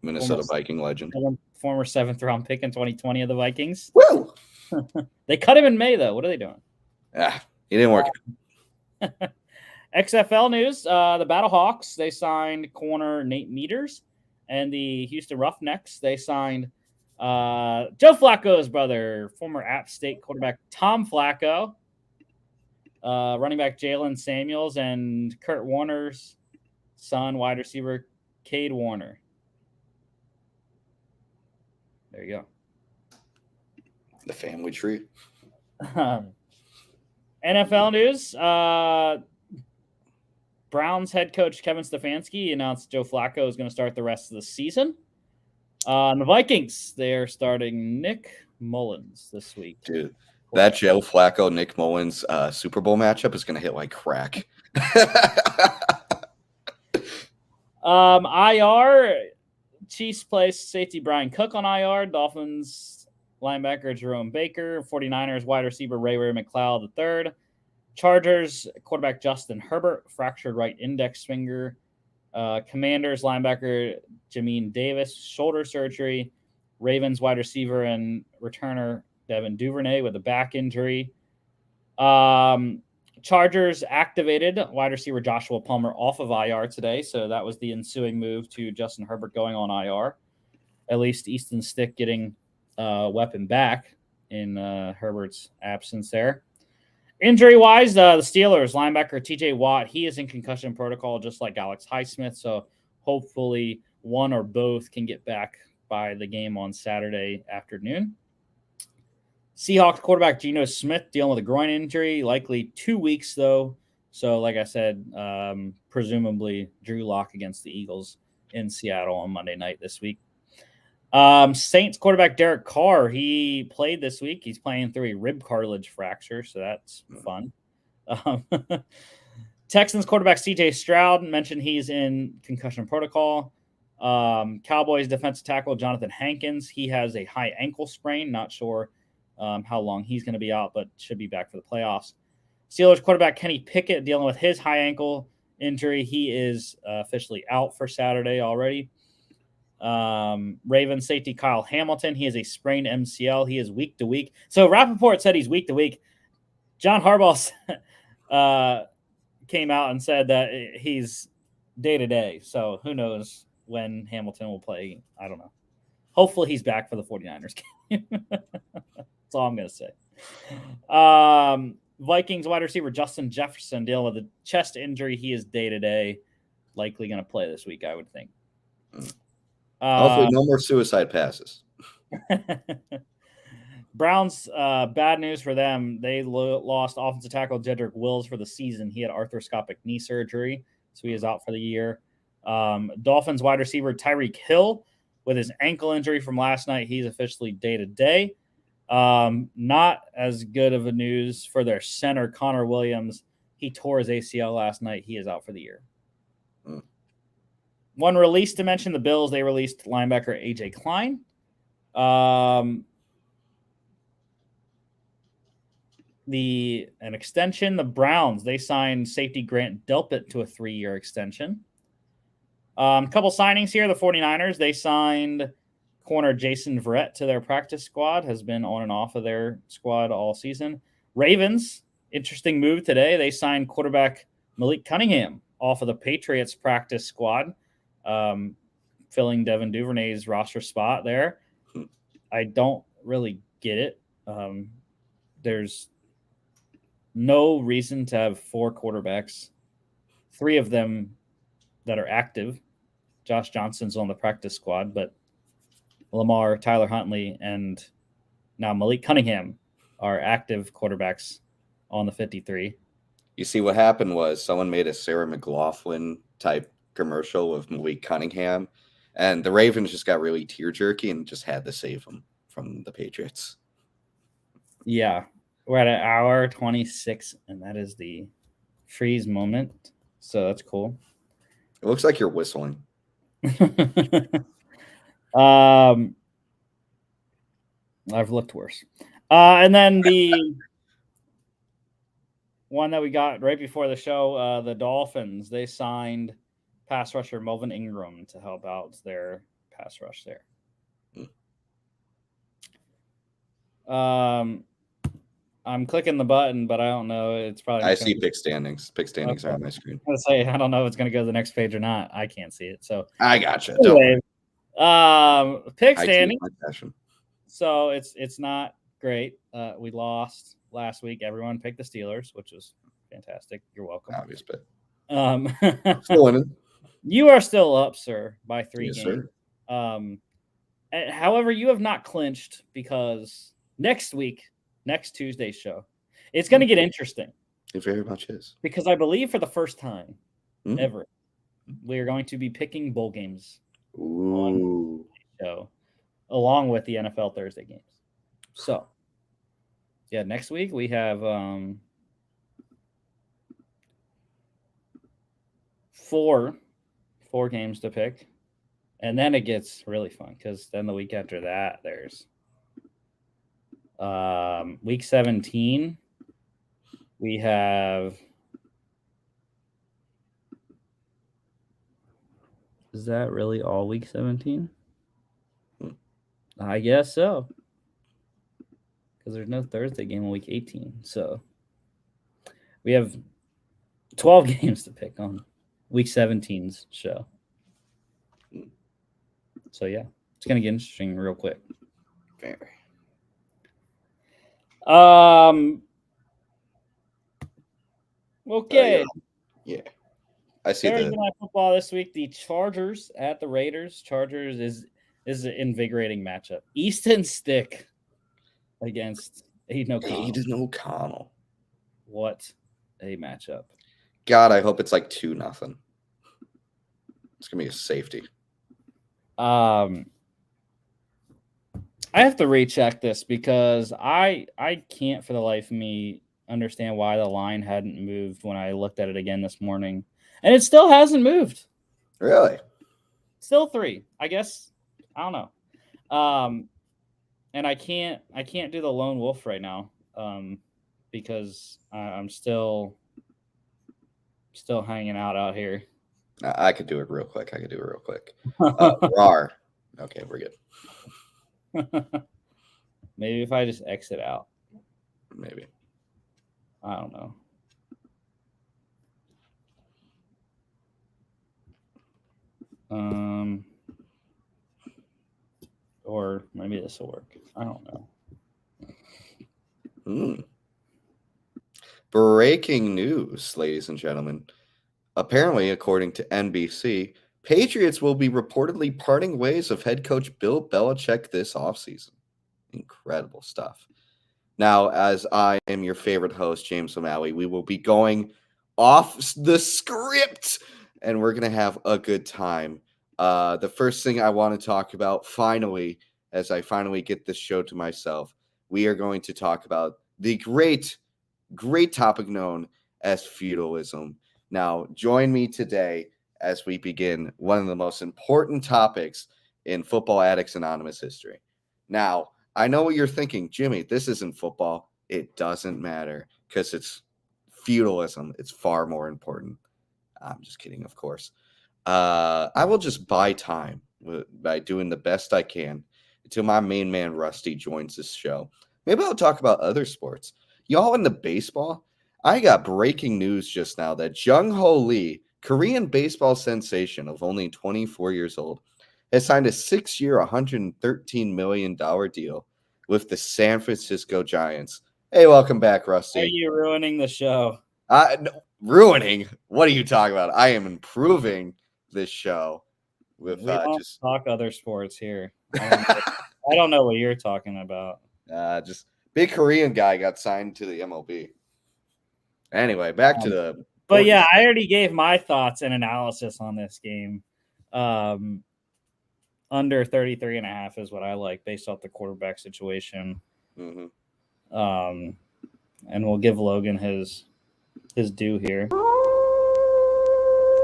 Minnesota Viking legend. Former 7th-round pick in 2020 of the Vikings. Woo! They cut him in May, though. What are they doing? He didn't work. XFL news. The Battlehawks, they signed corner Nate Meters. And the Houston Roughnecks, they signed Joe Flacco's brother, former App State quarterback Tom Flacco, running back Jalen Samuels, and Kurt Warner's son, wide receiver Cade Warner. There you go. The family tree. NFL news. Browns head coach Kevin Stefanski announced Joe Flacco is going to start the rest of the season. The Vikings, they're starting Nick Mullins this week. Dude, that Joe Flacco, Nick Mullins Super Bowl matchup is going to hit like crack. IR, Chiefs placed safety Brian Cook on IR. Dolphins linebacker Jerome Baker. 49ers wide receiver Ray McLeod III. Chargers quarterback Justin Herbert, fractured right index finger. Commanders linebacker Jamin Davis, shoulder surgery. Ravens wide receiver and returner Devin Duvernay with a back injury. Chargers activated wide receiver Joshua Palmer off of IR today, so that was the ensuing move to Justin Herbert going on IR. At least Easton Stick getting weapon back in Herbert's absence there. Injury-wise, the Steelers linebacker TJ Watt, he is in concussion protocol just like Alex Highsmith, so hopefully one or both can get back by the game on Saturday afternoon. Seahawks quarterback Geno Smith dealing with a groin injury, likely 2 weeks, though, So, like I said, presumably Drew Lock against the Eagles in Seattle on Monday night this week. Saints quarterback Derek Carr, he played this week. He's playing through a rib cartilage fracture, so that's fun. Texans quarterback CJ Stroud mentioned he's in concussion protocol. Cowboys defensive tackle Jonathan Hankins, he has a high ankle sprain. Not sure how long he's going to be out, but should be back for the playoffs. Steelers quarterback Kenny Pickett dealing with his high ankle injury. He is officially out for Saturday already. Ravens safety Kyle Hamilton, he has a sprained MCL. He is week to week. So Rappaport said he's week to week. John Harbaugh came out and said that he's day to day. So who knows when Hamilton will play? I don't know. Hopefully he's back for the 49ers game. That's all I'm going to say. Vikings wide receiver Justin Jefferson dealing with a chest injury. He is day to day, likely going to play this week, I would think. Hopefully, no more suicide passes. Browns, bad news for them. They lost offensive tackle Jedrick Wills for the season. He had arthroscopic knee surgery, so he is out for the year. Dolphins wide receiver Tyreek Hill with his ankle injury from last night. He's officially day to day. Not as good of a news for their center, Connor Williams. He tore his ACL last night. He is out for the year. One release to mention, the Bills, they released linebacker AJ Klein. An extension, the Browns, they signed safety Grant Delpit to a 3-year extension. Couple signings here. The 49ers, they signed corner Jason Verrett to their practice squad, has been on and off of their squad all season. Ravens, interesting move today. They signed quarterback Malik Cunningham off of the Patriots practice squad, filling Devin Duvernay's roster spot there. I don't really get it. There's no reason to have 4 quarterbacks, 3 of them that are active. Josh Johnson's on the practice squad, but Lamar, Tyler Huntley, and now Malik Cunningham are active quarterbacks on the 53. You see, what happened was someone made a Sarah McLachlan type commercial with Malik Cunningham, and the Ravens just got really tear-jerky and just had to save him from the Patriots. Yeah, we're at an hour 26, and that is the freeze moment, so that's cool. It looks like you're whistling. I've looked worse. And then the one that we got right before the show, the Dolphins, they signed pass rusher Melvin Ingram to help out their pass rush there. I'm clicking the button, but I don't know. It's probably. I see pick standings. Pick standings are on my screen. I was gonna say, I don't know if it's going to go to the next page or not. I can't see it. So I gotcha. Anyway, pick standings. So it's not great. We lost last week. Everyone picked the Steelers, which was fantastic. You're welcome. Obvious pick. Still winning. You are still up, sir, by 3 yes, games. Sir. However, you have not clinched because next Tuesday's show, it's going to get interesting. It very much is. Because I believe for the first time ever, we are going to be picking bowl games on the show, along with the NFL Thursday games. So, yeah, next week we have four games to pick. And then it gets really fun because then the week after that, there's week 17. We have. Is that really all week 17? I guess so. Because there's no Thursday game on week 18. So we have 12 games to pick on week 17's show. So, yeah, it's going to get interesting real quick. Very. Okay. Yeah. I see Thursday Night Football this week. The Chargers at the Raiders. Chargers is an invigorating matchup. Easton Stick against Aiden O'Connell. Aiden O'Connell. What a matchup. God, I hope it's like 2-0. It's gonna be a safety. I have to recheck this because I can't for the life of me understand why the line hadn't moved when I looked at it again this morning, and it still hasn't moved. Really? Still 3, I guess. I don't know. And I can't do the lone wolf right now, because I'm still hanging out here. I could do it real quick. RAR. Okay, we're good. Maybe if I just exit out. Maybe. I don't know. Or maybe this will work. I don't know. Breaking news, ladies and gentlemen. Apparently, according to NBC, Patriots will be reportedly parting ways with head coach Bill Belichick this offseason. Incredible stuff. Now, as I am your favorite host, James O'Malley, we will be going off the script, and we're going to have a good time. The first thing I want to talk about, finally, as I finally get this show to myself, we are going to talk about the great topic known as feudalism. Now, join me today as we begin one of the most important topics in Football Addicts Anonymous history. Now, I know what you're thinking, Jimmy, this isn't football. It doesn't matter because it's feudalism. It's far more important. I'm just kidding, of course. I will just buy time by doing the best I can until my main man, Rusty, joins this show. Maybe I'll talk about other sports. Y'all into baseball? I got breaking news just now that Jung Ho Lee, Korean baseball sensation of only 24 years old, has signed a 6-year, $113 million deal with the San Francisco Giants. Hey, welcome back, Rusty. Are you ruining the show? No, ruining? What are you talking about? I am improving this show with we don't just talk other sports here. I don't know what you're talking about. Just big Korean guy got signed to the MLB. Anyway, back to the. But yeah, I already gave my thoughts and analysis on this game. Under 33.5 is what I like based off the quarterback situation. Mm-hmm. And we'll give Logan his due here.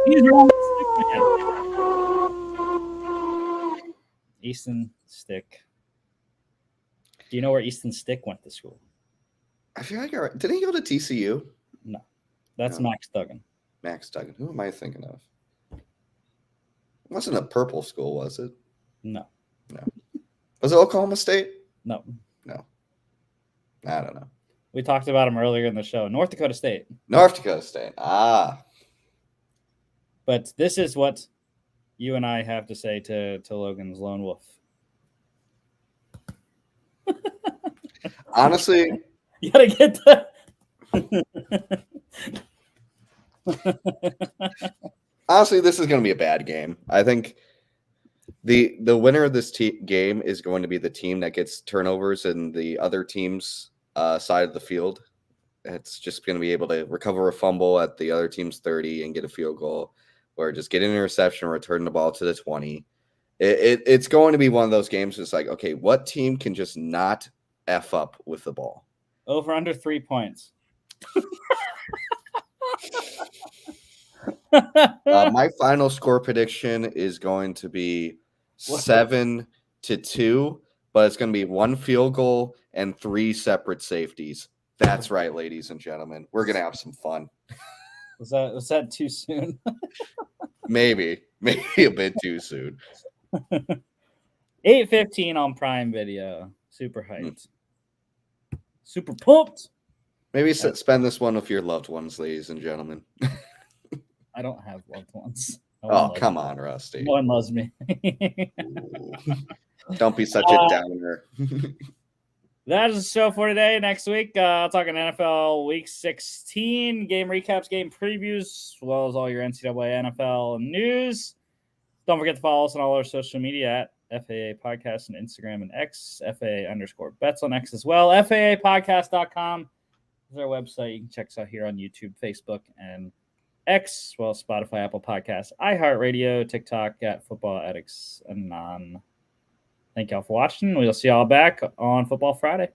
He's wrong. Easton Stick. Do you know where Easton Stick went to school? I feel like did he go to TCU? No, that's Max Duggan. Max Duggan. Who am I thinking of? It wasn't a purple school, was it? No. Was it Oklahoma State? No. I don't know. We talked about him earlier in the show. North Dakota State. North Dakota State. But this is what you and I have to say to Logan's lone wolf. Honestly, you gotta get that. Honestly, this is going to be a bad game. I think the winner of this game is going to be the team that gets turnovers in the other team's side of the field. It's just going to be able to recover a fumble at the other team's 30 and get a field goal, or just get an interception, return the ball to the 20. It's going to be one of those games. It's like, okay, what team can just not F up with the ball? Over under 3 points. My final score prediction is going to be 7-2, but it's going to be 1 field goal and 3 separate safeties. That's right, ladies and gentlemen. We're going to have some fun. Was that too soon? Maybe a bit too soon. 8:15 on Prime Video. Super hyped. Super pumped. Maybe spend this one with your loved ones, ladies and gentlemen. I don't have loved ones. Oh, come on, Rusty. No one loves me. Don't be such a downer. That is the show for today. Next week, I'll talk on NFL Week 16, game recaps, game previews, as well as all your NCAA NFL news. Don't forget to follow us on all our social media at FAA Podcast on Instagram and X, FAA_bets on X as well. FAApodcast.com is our website. You can check us out here on YouTube, Facebook, and X, well, Spotify, Apple Podcasts, iHeartRadio, TikTok at Football Addicts Anon. Thank y'all for watching. We'll see y'all back on Football Friday.